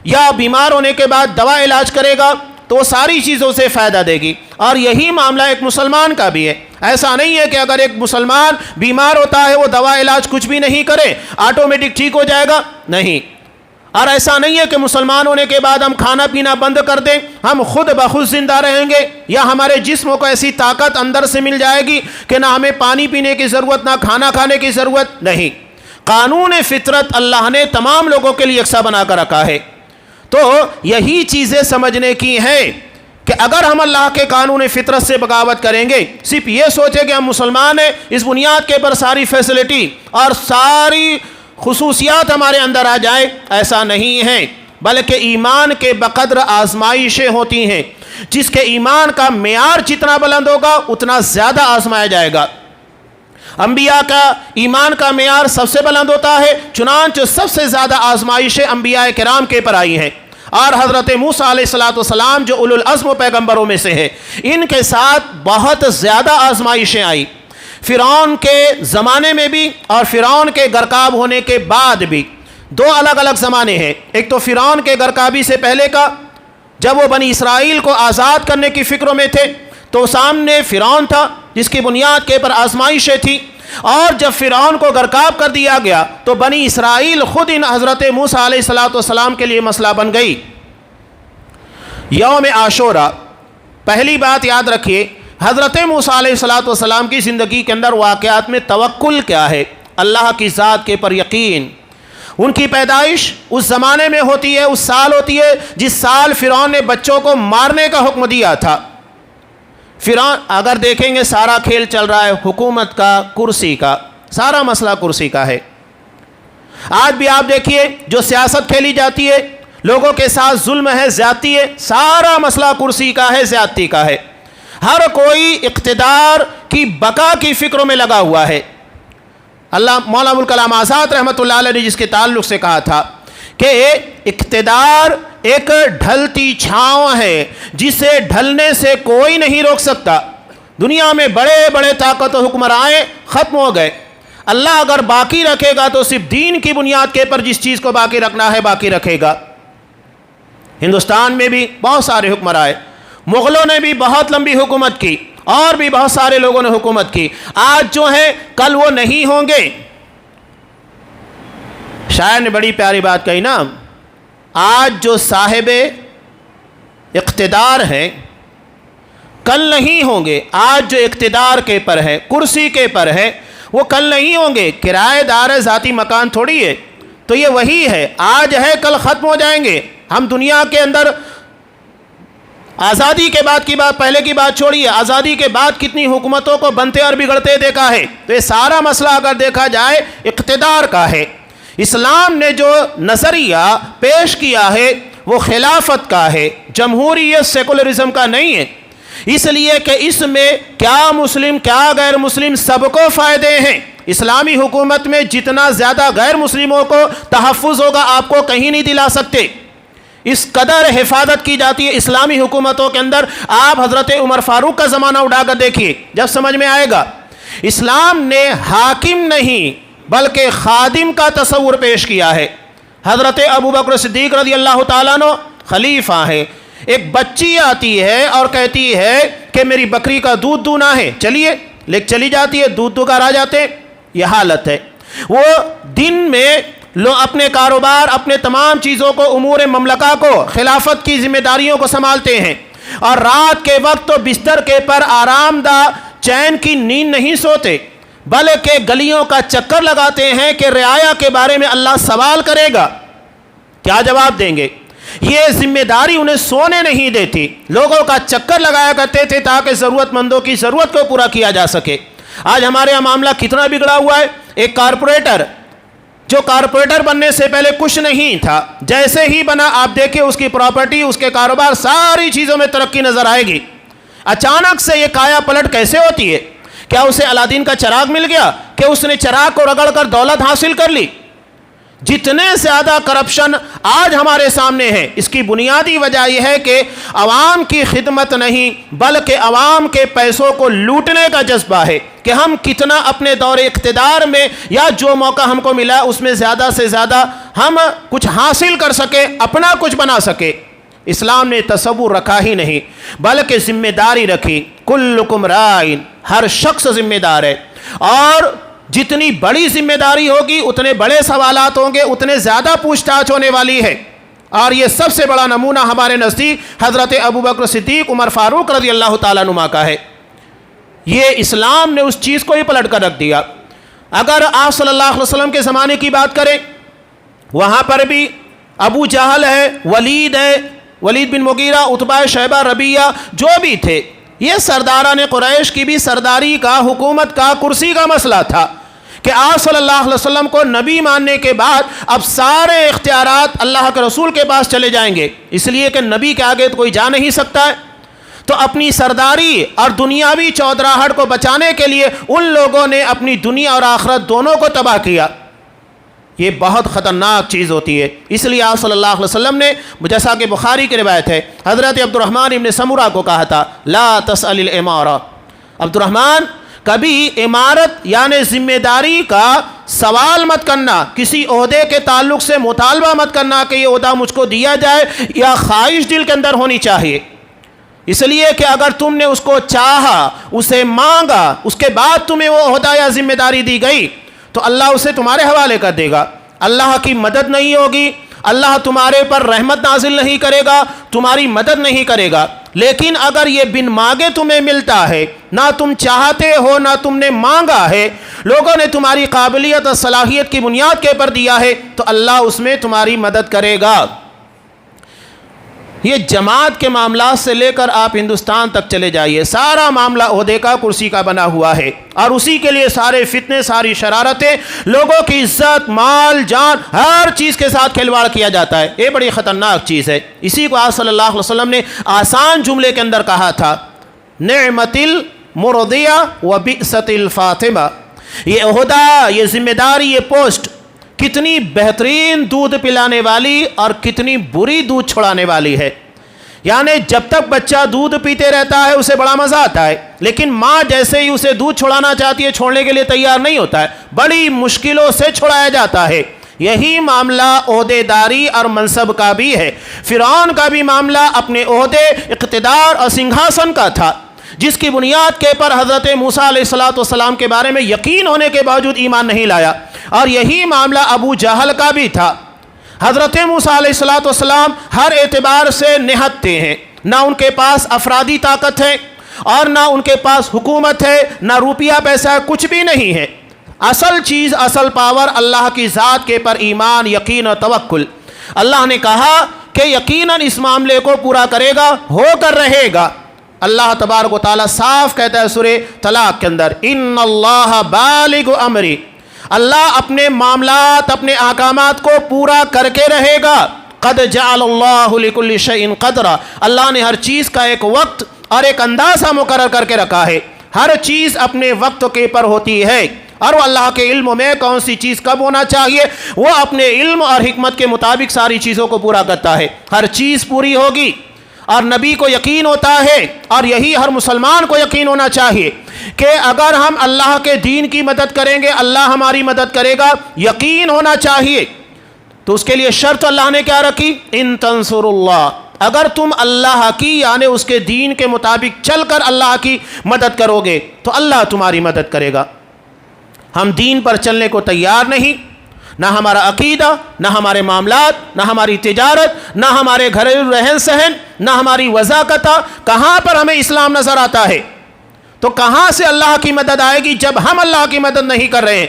یا بیمار ہونے کے بعد دوا علاج کرے گا تو وہ ساری چیزوں سے فائدہ دے گی، اور یہی معاملہ ایک مسلمان کا بھی ہے۔ ایسا نہیں ہے کہ اگر ایک مسلمان بیمار ہوتا ہے وہ دوا علاج کچھ بھی نہیں کرے آٹومیٹک ٹھیک ہو جائے گا، نہیں۔ اور ایسا نہیں ہے کہ مسلمان ہونے کے بعد ہم کھانا پینا بند کر دیں، ہم خود بخود زندہ رہیں گے، یا ہمارے جسم کو ایسی طاقت اندر سے مل جائے گی کہ نہ ہمیں پانی پینے کی ضرورت، نہ کھانا کھانے کی ضرورت، نہیں۔ قانون فطرت اللہ نے تمام لوگوں کے لیے یکساں بنا کر رکھا ہے۔ تو یہی چیزیں سمجھنے کی ہیں کہ اگر ہم اللہ کے قانون فطرت سے بغاوت کریں گے، صرف یہ سوچیں کہ ہم مسلمان ہیں، اس بنیاد کے پر ساری فیسلٹی اور ساری خصوصیات ہمارے اندر آ جائے، ایسا نہیں ہے، بلکہ ایمان کے بقدر آزمائشیں ہوتی ہیں۔ جس کے ایمان کا معیار جتنا بلند ہوگا اتنا زیادہ آزمایا جائے گا۔ انبیاء کا ایمان کا معیار سب سے بلند ہوتا ہے، چنانچہ سب سے زیادہ آزمائشیں انبیاء کرام کے پر آئی ہیں، اور حضرت موسیٰ علیہ السلام جو اولو العزم پیغمبروں میں سے ہے، ان کے ساتھ بہت زیادہ آزمائشیں آئی۔ فرعون کے زمانے میں بھی اور فرعون کے غرقاب ہونے کے بعد بھی، دو الگ الگ زمانے ہیں۔ ایک تو فرعون کے غرقابی سے پہلے کا، جب وہ بنی اسرائیل کو آزاد کرنے کی فکروں میں تھے تو سامنے فرعون تھا جس کی بنیاد کے پر آزمائشیں تھی، اور جب فرعون کو غرقاب کر دیا گیا تو بنی اسرائیل خود ان حضرت موسیٰ علیہ السلام کے لیے مسئلہ بن گئی۔ یوم عاشوراء، پہلی بات یاد رکھیے، حضرت موسیٰ علیہ السلام کی زندگی کے اندر واقعات میں توکل کیا ہے؟ اللہ کی ذات کے پر یقین۔ ان کی پیدائش اس زمانے میں ہوتی ہے، اس سال ہوتی ہے جس سال فرعون نے بچوں کو مارنے کا حکم دیا تھا۔ فرعون اگر دیکھیں گے سارا کھیل چل رہا ہے حکومت کا، کرسی کا، سارا مسئلہ کرسی کا ہے۔ آج بھی آپ دیکھیے جو سیاست کھیلی جاتی ہے، لوگوں کے ساتھ ظلم ہے، زیادتی ہے، سارا مسئلہ کرسی کا ہے، زیادتی کا ہے۔ ہر کوئی اقتدار کی بقا کی فکروں میں لگا ہوا ہے۔ اللہ مولانا ابوالکلام آزاد رحمۃ اللہ علیہ نے جس کے تعلق سے کہا تھا کہ اقتدار ایک ڈھلتی چھاؤں ہے جسے ڈھلنے سے کوئی نہیں روک سکتا۔ دنیا میں بڑے بڑے طاقت و حکمران ختم ہو گئے، اللہ اگر باقی رکھے گا تو صرف دین کی بنیاد کے پر جس چیز کو باقی رکھنا ہے باقی رکھے گا۔ ہندوستان میں بھی بہت سارے حکمران، مغلوں نے بھی بہت لمبی حکومت کی، اور بھی بہت سارے لوگوں نے حکومت کی، آج جو ہیں کل وہ نہیں ہوں گے۔ شاعر نے بڑی پیاری بات کہی نا، آج جو صاحب اقتدار ہیں کل نہیں ہوں گے، آج جو اقتدار کے پر ہے، کرسی کے پر ہے، وہ کل نہیں ہوں گے۔ کرایہ دار ہے، ذاتی مکان تھوڑی ہے، تو یہ وہی ہے، آج ہے کل ختم ہو جائیں گے۔ ہم دنیا کے اندر آزادی کے بعد کی بات، پہلے کی بات چھوڑیے، آزادی کے بعد کتنی حکومتوں کو بنتے اور بگڑتے دیکھا ہے، تو یہ سارا مسئلہ اگر دیکھا جائے اقتدار کا ہے۔ اسلام نے جو نظریہ پیش کیا ہے وہ خلافت کا ہے، جمہوریت سیکولرزم کا نہیں ہے، اس لیے کہ اس میں کیا مسلم کیا غیر مسلم سب کو فائدے ہیں۔ اسلامی حکومت میں جتنا زیادہ غیر مسلموں کو تحفظ ہوگا آپ کو کہیں نہیں دلا سکتے، اس قدر حفاظت کی جاتی ہے اسلامی حکومتوں کے اندر۔ آپ حضرت عمر فاروق کا زمانہ اٹھا کر دیکھیے، جب سمجھ میں آئے گا۔ اسلام نے حاکم نہیں بلکہ خادم کا تصور پیش کیا ہے۔ حضرت ابوبکر صدیق رضی اللہ تعالیٰ عنہ خلیفہ ہیں، ایک بچی آتی ہے اور کہتی ہے کہ میری بکری کا دودھ دونا ہے، چلیے، لے چلی جاتی ہے، دودھ کر آ جاتے، یہ حالت ہے۔ وہ دن میں اپنے کاروبار، اپنے تمام چیزوں کو، امور مملکہ کو، خلافت کی ذمہ داریوں کو سنبھالتے ہیں، اور رات کے وقت تو بستر کے پر آرام دہ چین کی نیند نہیں سوتے، بلکہ گلیوں کا چکر لگاتے ہیں کہ رعایا کے بارے میں اللہ سوال کرے گا، کیا جواب دیں گے؟ یہ ذمہ داری انہیں سونے نہیں دیتی، لوگوں کا چکر لگایا کرتے تھے تاکہ ضرورت مندوں کی ضرورت کو پورا کیا جا سکے۔ آج ہمارے یہاں معاملہ کتنا بگڑا ہوا ہے، ایک کارپوریٹر جو کارپوریٹر بننے سے پہلے کچھ نہیں تھا، جیسے ہی بنا آپ دیکھیں اس کی پراپرٹی، اس کے کاروبار، ساری چیزوں میں ترقی نظر آئے گی۔ اچانک سے یہ کایا پلٹ کیسے ہوتی ہے؟ کیا اسے الادین کا چراغ مل گیا کہ اس نے چراغ کو رگڑ کر دولت حاصل کر لی؟ جتنے زیادہ کرپشن آج ہمارے سامنے ہے، اس کی بنیادی وجہ یہ ہے کہ عوام کی خدمت نہیں بلکہ عوام کے پیسوں کو لوٹنے کا جذبہ ہے، کہ ہم کتنا اپنے دور اقتدار میں یا جو موقع ہم کو ملا اس میں زیادہ سے زیادہ ہم کچھ حاصل کر سکے، اپنا کچھ بنا سکے۔ اسلام نے تصور رکھا ہی نہیں بلکہ ذمہ داری رکھی، کلکم رائن، ہر شخص ذمہ دار ہے، اور جتنی بڑی ذمہ داری ہوگی اتنے بڑے سوالات ہوں گے، اتنے زیادہ پوچھ تاچھ ہونے والی ہے۔ اور یہ سب سے بڑا نمونہ ہمارے نزدیک حضرت ابوبکر صدیق، عمر فاروق رضی اللہ تعالیٰ عنہ کا ہے۔ یہ اسلام نے اس چیز کو ہی پلٹ کر رکھ دیا۔ اگر آپ صلی اللہ علیہ وسلم کے زمانے کی بات کریں، وہاں پر بھی ابو جہل ہے، ولید بن مغیرہ، عتبہ، شیبہ، ربیعہ، جو بھی تھے، یہ سرداران قریش کی بھی سرداری کا، حکومت کا، کرسی کا مسئلہ تھا کہ آپ صلی اللہ علیہ وسلم کو نبی ماننے کے بعد اب سارے اختیارات اللہ کے رسول کے پاس چلے جائیں گے، اس لیے کہ نبی کے آگے تو کوئی جا نہیں سکتا ہے۔ تو اپنی سرداری اور دنیاوی چودراہٹ کو بچانے کے لیے ان لوگوں نے اپنی دنیا اور آخرت دونوں کو تباہ کیا۔ یہ بہت خطرناک چیز ہوتی ہے، اس لیے آپ صلی اللہ علیہ وسلم نے، جیسا کہ بخاری کی روایت ہے، حضرت عبد الرحمن ابن سمرہ کو کہا تھا، لا تسأل الامارہ، عبد الرحمن کبھی امارت یعنی ذمہ داری کا سوال مت کرنا، کسی عہدے کے تعلق سے مطالبہ مت کرنا کہ یہ عہدہ مجھ کو دیا جائے، یا خواہش دل کے اندر ہونی چاہیے، اس لیے کہ اگر تم نے اس کو چاہا، اسے مانگا، اس کے بعد تمہیں وہ عہدہ یا ذمہ داری دی گئی تو اللہ اسے تمہارے حوالے کر دے گا، اللہ کی مدد نہیں ہوگی، اللہ تمہارے پر رحمت نازل نہیں کرے گا، تمہاری مدد نہیں کرے گا۔ لیکن اگر یہ بن مانگے تمہیں ملتا ہے، نہ تم چاہتے ہو نہ تم نے مانگا ہے، لوگوں نے تمہاری قابلیت اور صلاحیت کی بنیاد کے پر دیا ہے، تو اللہ اس میں تمہاری مدد کرے گا۔ یہ جماعت کے معاملات سے لے کر آپ ہندوستان تک چلے جائیے، سارا معاملہ عہدے کا، کرسی کا بنا ہوا ہے، اور اسی کے لیے سارے فتنے، ساری شرارتیں، لوگوں کی عزت، مال، جان، ہر چیز کے ساتھ کھلواڑ کیا جاتا ہے۔ یہ بڑی خطرناک چیز ہے۔ اسی کو آپ صلی اللہ علیہ وسلم نے آسان جملے کے اندر کہا تھا، نعمت المرضیہ و بئست الفاطمہ۔ یہ عہدہ، یہ ذمہ داری، یہ پوسٹ کتنی بہترین دودھ پلانے والی اور کتنی بری دودھ چھڑانے والی ہے۔ یعنی جب تک بچہ دودھ پیتے رہتا ہے اسے بڑا مزہ آتا ہے، لیکن ماں جیسے ہی اسے دودھ چھڑانا چاہتی ہے چھوڑنے کے لیے تیار نہیں ہوتا ہے، بڑی مشکلوں سے چھڑایا جاتا ہے۔ یہی معاملہ عہدے داری اور منصب کا بھی ہے۔ فرعون کا بھی معاملہ اپنے عہدے، اقتدار اور سنگھاسن کا تھا، جس کی بنیاد کے پر حضرت موسیٰ علیہ السلام کے بارے میں یقین ہونے کے باوجود ایمان نہیں لایا، اور یہی معاملہ ابو جہل کا بھی تھا۔ حضرت موسیٰ علیہ السلام ہر اعتبار سے نہتے ہیں، نہ ان کے پاس افرادی طاقت ہے اور نہ ان کے پاس حکومت ہے، نہ روپیہ پیسہ، کچھ بھی نہیں ہے۔ اصل چیز، اصل پاور اللہ کی ذات کے پر ایمان، یقین اور توکل۔ اللہ نے کہا کہ یقیناً اس معاملے کو پورا کرے گا، ہو کر رہے گا۔ اللہ تبارک و تعالیٰ صاف کہتا ہے سورہ طلاق کے اندر، ان اللہ بالغ امری، اللہ اپنے معاملات، اپنے احکامات کو پورا کر کے رہے گا۔ قد جعل اللہ لکل شیء قدرا، اللہ نے ہر چیز کا ایک وقت اور ایک اندازہ مقرر کر کے رکھا ہے۔ ہر چیز اپنے وقت کے پر ہوتی ہے، اور وہ اللہ کے علم میں کون سی چیز کب ہونا چاہیے، وہ اپنے علم اور حکمت کے مطابق ساری چیزوں کو پورا کرتا ہے۔ ہر چیز پوری ہوگی، اور نبی کو یقین ہوتا ہے، اور یہی ہر مسلمان کو یقین ہونا چاہیے کہ اگر ہم اللہ کے دین کی مدد کریں گے اللہ ہماری مدد کرے گا، یقین ہونا چاہیے۔ تو اس کے لیے شرط اللہ نے کیا رکھی، ان تنصر اللہ، اگر تم اللہ کی یعنی اس کے دین کے مطابق چل کر اللہ کی مدد کرو گے تو اللہ تمہاری مدد کرے گا۔ ہم دین پر چلنے کو تیار نہیں، نہ ہمارا عقیدہ، نہ ہمارے معاملات، نہ ہماری تجارت، نہ ہمارے گھریلو رہن سہن، نہ ہماری وضاقت، کہاں پر ہمیں اسلام نظر آتا ہے؟ تو کہاں سے اللہ کی مدد آئے گی جب ہم اللہ کی مدد نہیں کر رہے ہیں؟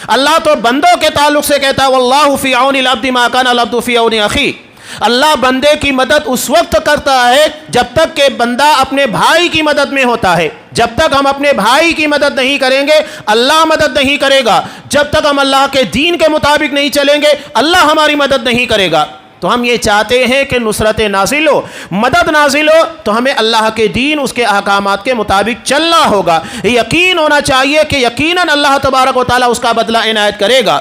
اللہ تو بندوں کے تعلق سے کہتا ہے واللہ فی عون العبد ما کان العبد فی عون اخیہ، اللہ بندے کی مدد اس وقت کرتا ہے جب تک کہ بندہ اپنے بھائی کی مدد میں ہوتا ہے۔ جب تک ہم اپنے بھائی کی مدد نہیں کریں گے اللہ مدد نہیں کرے گا، جب تک ہم اللہ کے دین کے مطابق نہیں چلیں گے اللہ ہماری مدد نہیں کرے گا۔ تو ہم یہ چاہتے ہیں کہ نصرت نازل ہو، مدد نازل ہو، تو ہمیں اللہ کے دین، اس کے احکامات کے مطابق چلنا ہوگا۔ یقین ہونا چاہیے کہ یقیناً اللہ تبارک و تعالیٰ اس کا بدلہ عنایت کرے گا۔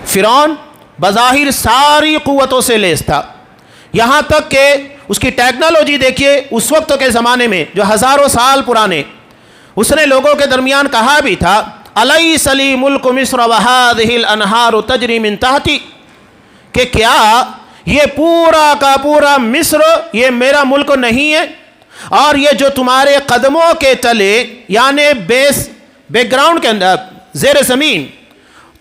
فرعون بظاہر ساری قوتوں سے لیس تھا، یہاں تک کہ اس کی ٹیکنالوجی دیکھیے اس وقت کے زمانے میں جو ہزاروں سال پرانے، اس نے لوگوں کے درمیان کہا بھی تھا الیس لی ملک مصر وہذہ الانہار تجری من تحتی، کہ کیا یہ پورا کا پورا مصر یہ میرا ملک نہیں ہے، اور یہ جو تمہارے قدموں کے تلے یعنی بیک گراؤنڈ کے اندر زیر زمین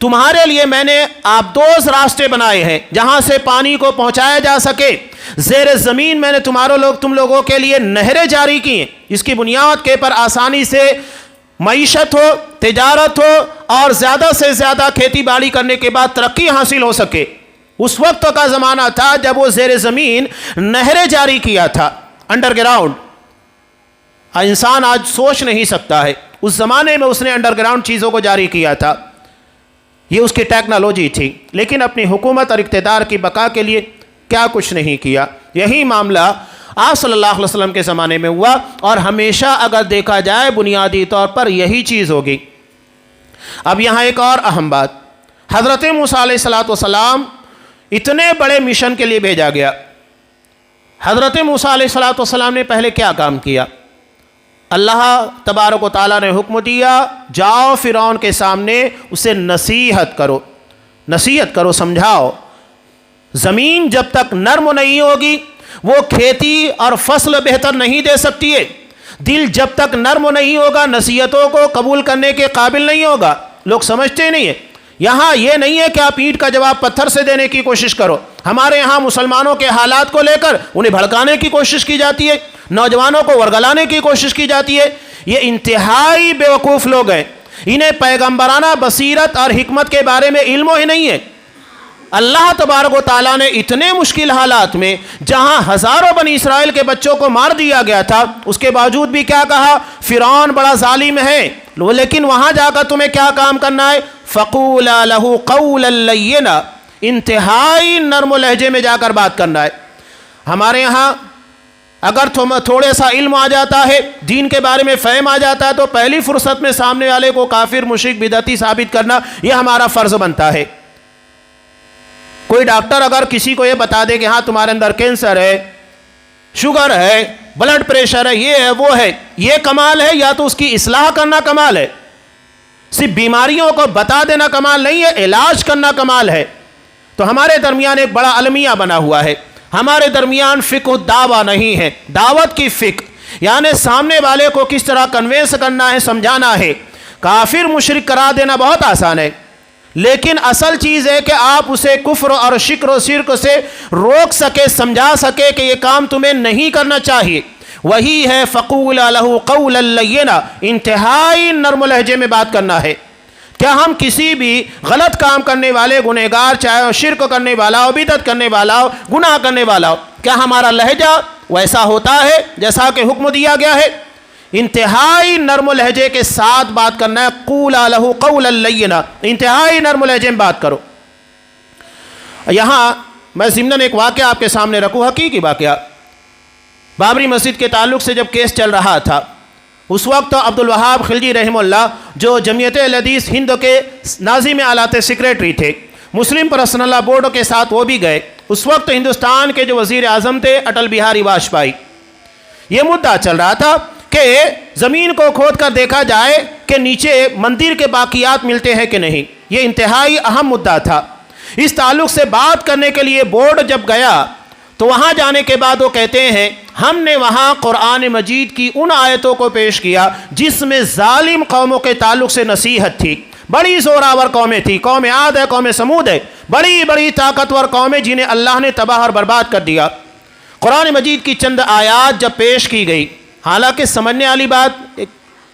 تمہارے لیے میں نے آبدوز راستے بنائے ہیں جہاں سے پانی کو پہنچایا جا سکے، زیر زمین میں نے تم لوگوں کے لیے نہریں جاری کی ہیں، اس کی بنیاد کے پر آسانی سے معیشت ہو، تجارت ہو، اور زیادہ سے زیادہ کھیتی باڑی کرنے کے بعد ترقی حاصل ہو سکے۔ اس وقت کا زمانہ تھا جب وہ زیر زمین نہریں جاری کیا تھا، انڈر گراؤنڈ۔ انسان آج سوچ نہیں سکتا ہے، اس زمانے میں اس نے انڈر گراؤنڈ چیزوں کو جاری کیا تھا، یہ اس کی ٹیکنالوجی تھی، لیکن اپنی حکومت اور اقتدار کی بقا کے لیے کیا کچھ نہیں کیا۔ یہی معاملہ آپ صلی اللہ علیہ وسلم کے زمانے میں ہوا، اور ہمیشہ اگر دیکھا جائے بنیادی طور پر یہی چیز ہوگی۔ اب یہاں ایک اور اہم بات، حضرت موسیٰ علیہ السلام اتنے بڑے مشن کے لیے بھیجا گیا۔ حضرت موسیٰ علیہ السلام نے پہلے کیا کام کیا؟ اللہ تبارک و تعالیٰ نے حکم دیا جاؤ فرعون کے سامنے اسے نصیحت کرو، سمجھاؤ۔ زمین جب تک نرم نہیں ہوگی وہ کھیتی اور فصل بہتر نہیں دے سکتی ہے، دل جب تک نرم نہیں ہوگا نصیحتوں کو قبول کرنے کے قابل نہیں ہوگا۔ لوگ سمجھتے نہیں ہیں یہاں یہ نہیں ہے کہ آپ اینٹ کا جواب پتھر سے دینے کی کوشش کرو. ہمارے یہاں مسلمانوں کے حالات کو لے کر انہیں بھڑکانے کی کوشش کی جاتی ہے, نوجوانوں کو ورگلانے کی کوشش کی جاتی ہے. یہ انتہائی بیوقوف لوگ ہیں, انہیں پیغمبرانہ بصیرت اور حکمت کے بارے میں علم ہی نہیں ہے. اللہ تبارک و تعالیٰ نے اتنے مشکل حالات میں جہاں ہزاروں بنی اسرائیل کے بچوں کو مار دیا گیا تھا, اس کے باوجود بھی کیا کہا؟ فرعون بڑا ظالم ہے, لیکن وہاں جا کر تمہیں کیا کام کرنا ہے؟ فَقُولَا لَهُ قَوْلًا لَيِّنًا, انتہائی نرم و لہجے میں جا کر بات کرنا ہے. ہمارے یہاں اگر تھوڑے سا علم آ جاتا ہے, دین کے بارے میں فہم آ جاتا ہے, تو پہلی فرصت میں سامنے والے کو کافر, مشرک, بدعتی ثابت کرنا یہ ہمارا فرض بنتا ہے. کوئی ڈاکٹر اگر کسی کو یہ بتا دے کہ ہاں تمہارے اندر کینسر ہے, شوگر ہے, بلڈ پریشر ہے, یہ ہے, وہ ہے, یہ کمال ہے یا تو اس کی اصلاح کرنا کمال ہے. صرف بیماریوں کو بتا دینا کمال نہیں ہے, علاج کرنا کمال ہے. تو ہمارے درمیان ایک بڑا المیہ بنا ہوا ہے. ہمارے درمیان فقہ الدعوہ نہیں ہے, دعوت کی فقہ, یعنی سامنے والے کو کس طرح کنوینس کرنا ہے, سمجھانا ہے. کافر مشرک قرار دینا بہت آسان ہے, لیکن اصل چیز ہے کہ آپ اسے کفر اور شرک و شرک سے روک سکے, سمجھا سکے کہ یہ کام تمہیں نہیں کرنا چاہیے. وہی ہے فَقُولَا لَهُ قَوْلًا لَيِّنًا, انتہائی نرم و لہجے میں بات کرنا ہے. کیا ہم کسی بھی غلط کام کرنے والے گنہگار, چاہے وہ شرک کرنے والا ہو, بدعت کرنے والا ہو, گناہ کرنے والا ہو, کیا ہمارا لہجہ ویسا ہوتا ہے جیسا کہ حکم دیا گیا ہے؟ انتہائی نرم و لہجے کے ساتھ بات کرنا ہے. قُولَا لَهُ قَوْلًا لَيِّنًا, انتہائی نرم و لہجے میں بات کرو. یہاں میں ضمناً ایک واقعہ آپ کے سامنے رکھوں, حقیقی واقعہ. بابری مسجد کے تعلق سے جب کیس چل رہا تھا, اس وقت عبد الوہاب خلجی رحمہ اللہ, جو جمعیت الحدیث ہند کے ناظم اعلیٰ سیکریٹری تھے, مسلم پرسنل لا بورڈ کے ساتھ وہ بھی گئے. اس وقت ہندوستان کے جو وزیر اعظم تھے اٹل بہاری واجپئی, یہ مدعا چل رہا تھا کہ زمین کو کھود کر دیکھا جائے کہ نیچے مندر کے باقیات ملتے ہیں کہ نہیں. یہ انتہائی اہم مدعا تھا. اس تعلق سے بات کرنے کے لیے بورڈ جب گیا تو وہاں جانے کے بعد وہ کہتے ہیں ہم نے وہاں قرآن مجید کی ان آیتوں کو پیش کیا جس میں ظالم قوموں کے تعلق سے نصیحت تھی. بڑی زوراور قومیں تھی, قوم عاد ہے, قوم سمود ہے, بڑی بڑی طاقتور قومیں جنہیں اللہ نے تباہ اور برباد کر دیا. قرآن مجید کی چند آیات جب پیش کی گئی, حالانکہ سمجھنے والی بات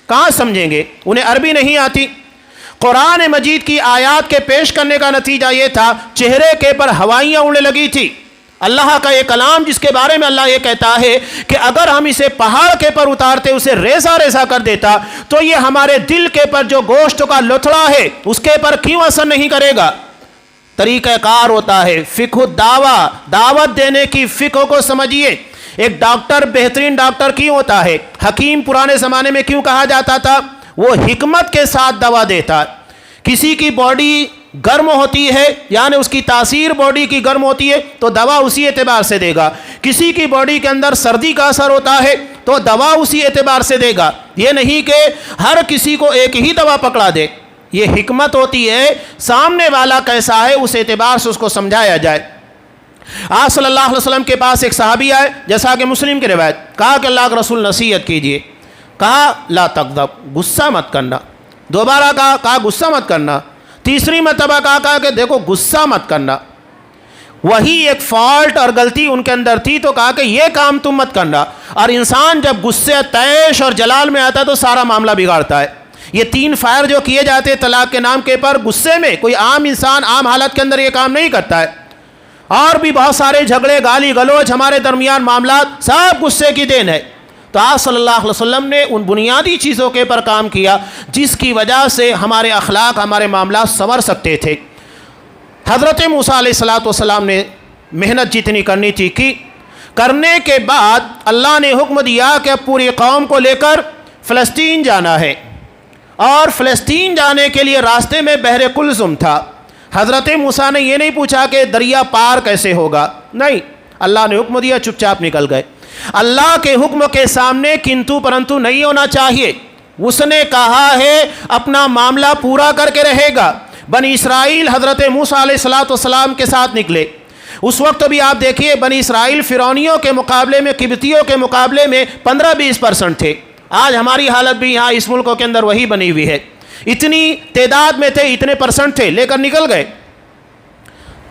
کہاں سمجھیں گے, انہیں عربی نہیں آتی. قرآن مجید کی آیات کے پیش کرنے کا نتیجہ یہ تھا چہرے کے پر ہوائیاں اڑنے لگی تھی. اللہ کا یہ کلام جس کے بارے میں اللہ یہ کہتا ہے کہ اگر ہم اسے پہاڑ کے پر اتارتے, اسے ریزہ ریزہ کر دیتا, تو یہ ہمارے دل کے پر جو گوشت کا لتڑا ہے اس کے پر کیوں اثر نہیں کرے گا. طریقہ کار ہوتا ہے فقہ الدعوہ, دعوت دینے کی فقہ کو سمجھیے. ایک ڈاکٹر بہترین ڈاکٹر کیوں ہوتا ہے؟ حکیم پرانے زمانے میں کیوں کہا جاتا تھا؟ وہ حکمت کے ساتھ دوا دیتا. کسی کی باڈی گرم ہوتی ہے, یعنی اس کی تاثیر باڈی کی گرم ہوتی ہے, تو دوا اسی اعتبار سے دے گا. کسی کی باڈی کے اندر سردی کا اثر ہوتا ہے تو دوا اسی اعتبار سے دے گا. یہ نہیں کہ ہر کسی کو ایک ہی دوا پکڑا دے. یہ حکمت ہوتی ہے, سامنے والا کیسا ہے اس اعتبار سے اس کو سمجھایا جائے. آپ صلی اللہ علیہ وسلم کے پاس ایک صحابی آئے, جیسا کہ مسلم کی روایت, کہا کہ اللہ کے رسول نصیحت کیجئے. کہا لا تغضب, غصہ مت کرنا. دوبارہ کہا غصہ مت کرنا. تیسری مرتبہ کہا کہ دیکھو غصہ مت کرنا. وہی ایک فالٹ اور غلطی ان کے اندر تھی, تو کہا کہ یہ کام تم مت کرنا. اور انسان جب غصے, تیش اور جلال میں آتا ہے تو سارا معاملہ بگاڑتا ہے. یہ 3 فائر جو کیے جاتے طلاق کے نام کے پر غصے میں, کوئی عام انسان عام حالت کے اندر یہ کام نہیں کرتا ہے. اور بھی بہت سارے جھگڑے, گالی گلوچ ہمارے درمیان معاملات سب غصے کی دین ہے. تو آپ صلی اللہ علیہ وسلم نے ان بنیادی چیزوں کے پر کام کیا جس کی وجہ سے ہمارے اخلاق, ہمارے معاملات سنور سکتے تھے. حضرت موسیٰ علیہ السلام نے محنت جتنی کرنی تھی کی. کرنے کے بعد اللہ نے حکم دیا کہ اب پوری قوم کو لے کر فلسطین جانا ہے. اور فلسطین جانے کے لیے راستے میں بحر کلثم تھا. حضرت موسیٰ نے یہ نہیں پوچھا کہ دریا پار کیسے ہوگا, نہیں, اللہ نے حکم دیا, چپ چاپ نکل گئے. اللہ کے حکم کے سامنے کنتو پرنتو نہیں ہونا چاہیے. اس نے کہا ہے اپنا معاملہ پورا کر کے رہے گا. بنی اسرائیل حضرت موسیٰ علیہ السلام کے ساتھ نکلے. اس وقت بھی آپ دیکھیے بنی اسرائیل فرعونیوں کے مقابلے میں, قبطیوں کے مقابلے میں 15-20% تھے. آج ہماری حالت بھی یہاں اس ملکوں کے اندر وہی بنی ہوئی ہے. اتنی تعداد میں تھے، اتنے پرسنٹ تھے، لے کر نکل گئے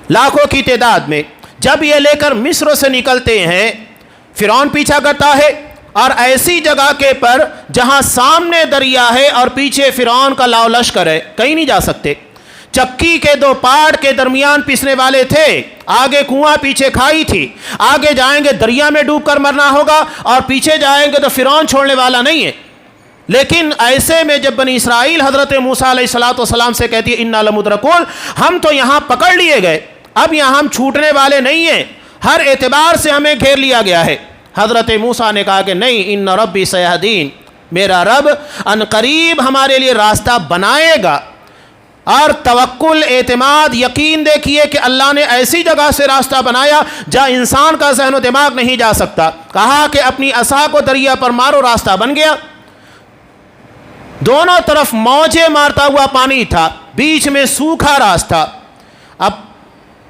لاکھوں کی تعداد میں۔ جب یہ لے کر مصر سے نکلتے ہیں، فرعون پیچھا کرتا ہے، اور ایسی جگہ کے پر جہاں سامنے دریا ہے اور پیچھے فرعون کا لاؤ لشکر ہے، کہیں نہیں جا سکتے۔ چکی کے دو پاڑ کے درمیان پسنے والے تھے، آگے کنواں پیچھے کھائی تھی، آگے جائیں گے دریا میں ڈوب کر مرنا ہوگا، اور پیچھے جائیں گے تو فرعون چھوڑنے والا نہیں ہے۔ لیکن ایسے میں جب بنی اسرائیل حضرت موسیٰ علیہ السلام سے کہتی ہے انا لمدرکون، ہم تو یہاں پکڑ لیے گئے، اب یہاں ہم چھوٹنے والے نہیں ہیں، ہر اعتبار سے ہمیں گھیر لیا گیا ہے۔ حضرت موسیٰ نے کہا کہ نہیں، ان ربی سیہدین، میرا رب ان قریب ہمارے لیے راستہ بنائے گا۔ اور توکل، اعتماد، یقین دیکھیے کہ اللہ نے ایسی جگہ سے راستہ بنایا جہاں انسان کا ذہن و دماغ نہیں جا سکتا۔ کہا کہ اپنی عصا کو دریا پر مارو، راستہ بن گیا۔ دونوں طرف موجیں مارتا ہوا پانی تھا، بیچ میں سوکھا راستہ۔ اب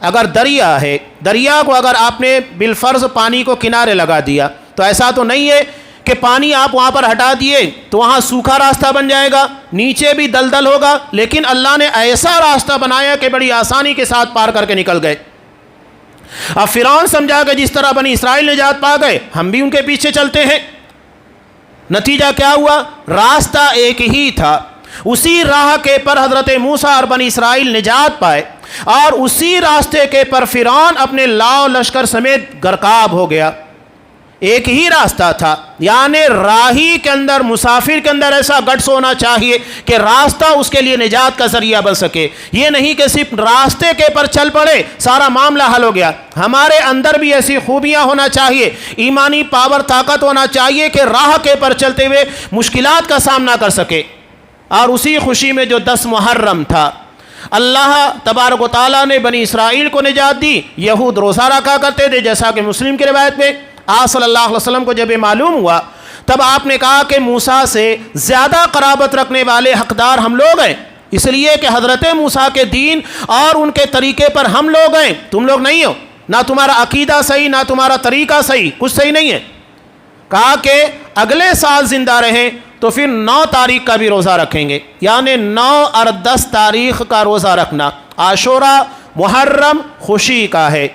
اگر دریا ہے، دریا کو اگر آپ نے بالفرض پانی کو کنارے لگا دیا تو ایسا تو نہیں ہے کہ پانی آپ وہاں پر ہٹا دیے تو وہاں سوکھا راستہ بن جائے گا، نیچے بھی دلدل ہوگا، لیکن اللہ نے ایسا راستہ بنایا کہ بڑی آسانی کے ساتھ پار کر کے نکل گئے۔ اب فرعون سمجھا کہ جس طرح بنی اسرائیل نجات پا گئے، ہم بھی ان کے پیچھے چلتے ہیں۔ نتیجہ کیا ہوا؟ راستہ ایک ہی تھا، اسی راہ کے پر حضرت موسیٰ اور بنی اسرائیل نجات پائے، اور اسی راستے کے پر فرعون اپنے لاؤ لشکر سمیت غرقاب ہو گیا۔ ایک ہی راستہ تھا، یعنی راہی کے اندر، مسافر کے اندر ایسا گٹس ہونا چاہیے کہ راستہ اس کے لیے نجات کا ذریعہ بن سکے۔ یہ نہیں کہ صرف راستے کے پر چل پڑے سارا معاملہ حل ہو گیا۔ ہمارے اندر بھی ایسی خوبیاں ہونا چاہیے، ایمانی پاور، طاقت ہونا چاہیے کہ راہ کے پر چلتے ہوئے مشکلات کا سامنا کر سکے۔ اور اسی خوشی میں جو 10 محرم تھا، اللہ تبارک و تعالیٰ نے بنی اسرائیل کو نجات دی۔ یہود روزہ رکھا کرتے تھے، جیسا کہ مسلم کی روایت میں آپ صلی اللہ علیہ وسلم کو جب یہ معلوم ہوا تب آپ نے کہا کہ موسیٰ سے زیادہ قرابت رکھنے والے حقدار ہم لوگ ہیں، اس لیے کہ حضرت موسیٰ کے دین اور ان کے طریقے پر ہم لوگ ہیں، تم لوگ نہیں ہو، نہ تمہارا عقیدہ صحیح، نہ تمہارا طریقہ صحیح، کچھ صحیح نہیں ہے۔ کہا کہ اگلے سال زندہ رہیں تو پھر 9 تاریخ کا بھی روزہ رکھیں گے، یعنی 9 اور 10 تاریخ کا روزہ رکھنا۔ عاشورہ محرم خوشی کا ہے،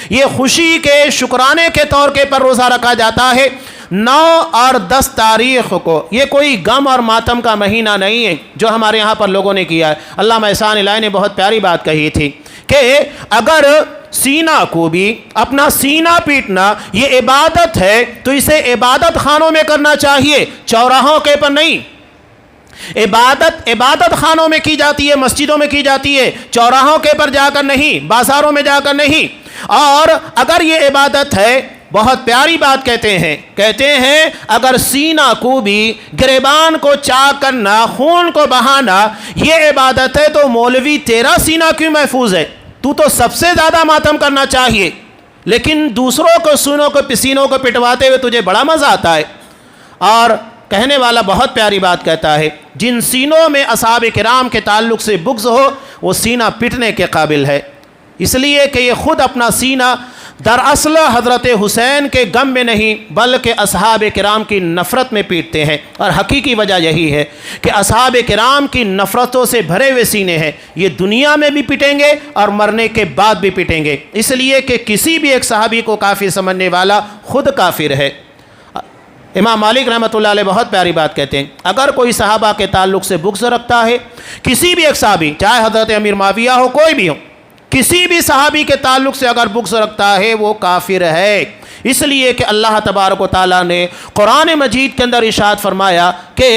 یہ خوشی کے شکرانے کے طور کے پر روزہ رکھا جاتا ہے 9 اور 10 تاریخ کو۔ یہ کوئی غم اور ماتم کا مہینہ نہیں ہے جو ہمارے یہاں پر لوگوں نے کیا ہے۔ علامہ احسان الہی نے بہت پیاری بات کہی تھی کہ اگر سینہ کو بھی اپنا سینہ پیٹنا یہ عبادت ہے تو اسے عبادت خانوں میں کرنا چاہیے، چوراہوں کے پر نہیں۔ عبادت خانوں میں کی جاتی ہے، مسجدوں میں کی جاتی ہے، چوراہوں کے پر جا کر نہیں، بازاروں میں جا کر نہیں۔ اور اگر یہ عبادت ہے، بہت پیاری بات کہتے ہیں اگر سینہ کو بھی، گریبان کو چاک کرنا، خون کو بہانا یہ عبادت ہے تو مولوی تیرا سینہ کیوں محفوظ ہے؟ تو سب سے زیادہ ماتم کرنا چاہیے، لیکن دوسروں کو سینوں کو پٹواتے ہوئے تجھے بڑا مزہ آتا ہے۔ اور کہنے والا بہت پیاری بات کہتا ہے، جن سینوں میں اصحاب کرام کے تعلق سے بغض ہو وہ سینہ پٹنے کے قابل ہے، اس لیے کہ یہ خود اپنا سینہ دراصل حضرت حسین کے غم میں نہیں بلکہ اصحاب کرام کی نفرت میں پیٹتے ہیں۔ اور حقیقی وجہ یہی ہے کہ اصحاب کرام کی نفرتوں سے بھرے ہوئے سینے ہیں، یہ دنیا میں بھی پٹیں گے اور مرنے کے بعد بھی پٹیں گے، اس لیے کہ کسی بھی ایک صحابی کو کافر سمجھنے والا خود کافر ہے۔ امام مالک رحمۃ اللہ علیہ بہت پیاری بات کہتے ہیں، اگر کوئی صحابہ کے تعلق سے بغض رکھتا ہے، کسی بھی ایک صحابی، چاہے حضرت امیر معاویہ ہو، کوئی بھی ہو، کسی بھی صحابی کے تعلق سے اگر بغض رکھتا ہے وہ کافر ہے، اس لیے کہ اللہ تبارک و تعالیٰ نے قرآن مجید کے اندر ارشاد فرمایا کہ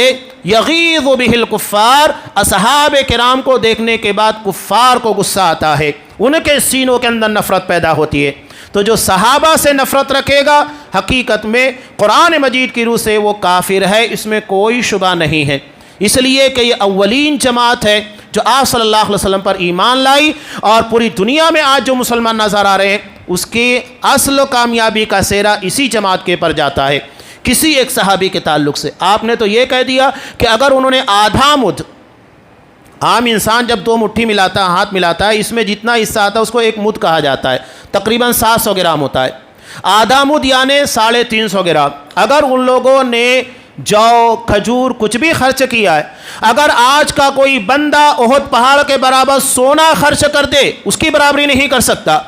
یغیظ بہ الکفار، اصحاب کرام کو دیکھنے کے بعد کفار کو غصہ آتا ہے، ان کے سینوں کے اندر نفرت پیدا ہوتی ہے۔ تو جو صحابہ سے نفرت رکھے گا حقیقت میں قرآن مجید کی روح سے وہ کافر ہے، اس میں کوئی شبہ نہیں ہے، اس لیے کہ یہ اولین جماعت ہے جو آپ صلی اللہ علیہ وسلم پر ایمان لائی، اور پوری دنیا میں آج جو مسلمان نظر آ رہے ہیں اس کی اصل کامیابی کا سہرا اسی جماعت کے پر جاتا ہے، کسی ایک صحابی کے تعلق سے۔ آپ نے تو یہ کہہ دیا کہ اگر انہوں نے آدھا مد، عام انسان جب 2 مٹھی ملاتا ہے، ہاتھ ملاتا ہے، اس میں جتنا حصہ آتا ہے اس کو ایک مد کہا جاتا ہے، تقریباً 700 گرام ہوتا ہے، آدھا مد یعنی 350 گرام۔ اگر ان لوگوں نے جو کھجور کچھ بھی خرچ کیا ہے، اگر آج کا کوئی بندہ احد پہاڑ کے برابر سونا خرچ کر دے اس کی برابری نہیں کر سکتا۔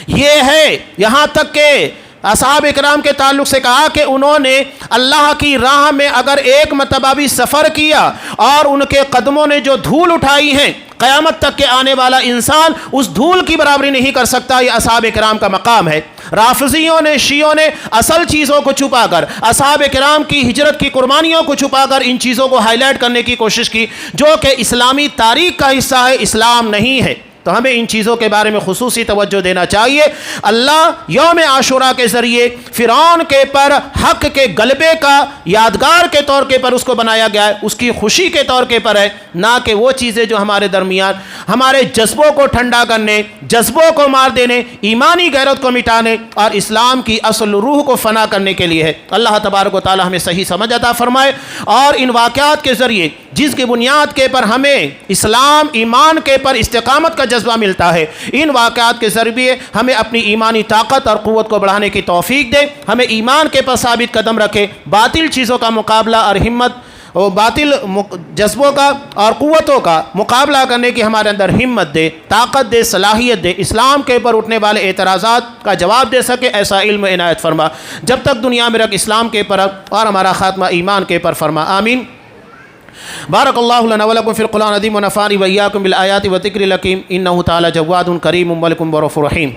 یہ ہے یہاں تک کہ اصحاب اکرام کے تعلق سے کہا کہ انہوں نے اللہ کی راہ میں اگر ایک مرتبہ بھی سفر کیا اور ان کے قدموں نے جو دھول اٹھائی ہیں، قیامت تک کے آنے والا انسان اس دھول کی برابری نہیں کر سکتا۔ یہ اصحاب اکرام کا مقام ہے۔ رافضیوں نے، شیعوں نے اصل چیزوں کو چھپا کر، اصحاب اکرام کی ہجرت کی قربانیوں کو چھپا کر ان چیزوں کو ہائی لائٹ کرنے کی کوشش کی جو کہ اسلامی تاریخ کا حصہ ہے، اسلام نہیں ہے۔ تو ہمیں ان چیزوں کے بارے میں خصوصی توجہ دینا چاہیے۔ اللہ یوم عاشوراء کے ذریعے فرعون کے پر حق کے غلبے کا یادگار کے طور کے پر اس کو بنایا گیا ہے، اس کی خوشی کے طور کے پر ہے، نہ کہ وہ چیزیں جو ہمارے درمیان ہمارے جذبوں کو ٹھنڈا کرنے، جذبوں کو مار دینے، ایمانی غیرت کو مٹانے اور اسلام کی اصل روح کو فنا کرنے کے لیے ہے۔ اللہ تبارک و تعالی ہمیں صحیح سمجھ عطا فرمائے اور ان واقعات کے ذریعے جس کی بنیاد کے پر ہمیں اسلام، ایمان کے پر استقامت کا جذبہ ملتا ہے، ان واقعات کے ذریعے ہمیں اپنی ایمانی طاقت اور قوت کو بڑھانے کی توفیق دے، ہمیں ایمان کے پر ثابت قدم رکھے، باطل چیزوں کا مقابلہ اور ہمت اور باطل جذبوں کا اور قوتوں کا مقابلہ کرنے کی ہمارے اندر ہمت دے، طاقت دے، صلاحیت دے، اسلام کے اوپر اٹھنے والے اعتراضات کا جواب دے سکے، ایسا علم عنایت فرما۔ جب تک دنیا میں رکھ اسلام کے پر اور ہمارا خاتمہ ایمان کے پر فرما، آمین۔ بارک اللہ لنا ولکم فی القرآن العظیم ونفعنی وإیاکم بالآیات والذکر الحکیم، انہ تعالی جواد کریم ملک رؤوف رحیم۔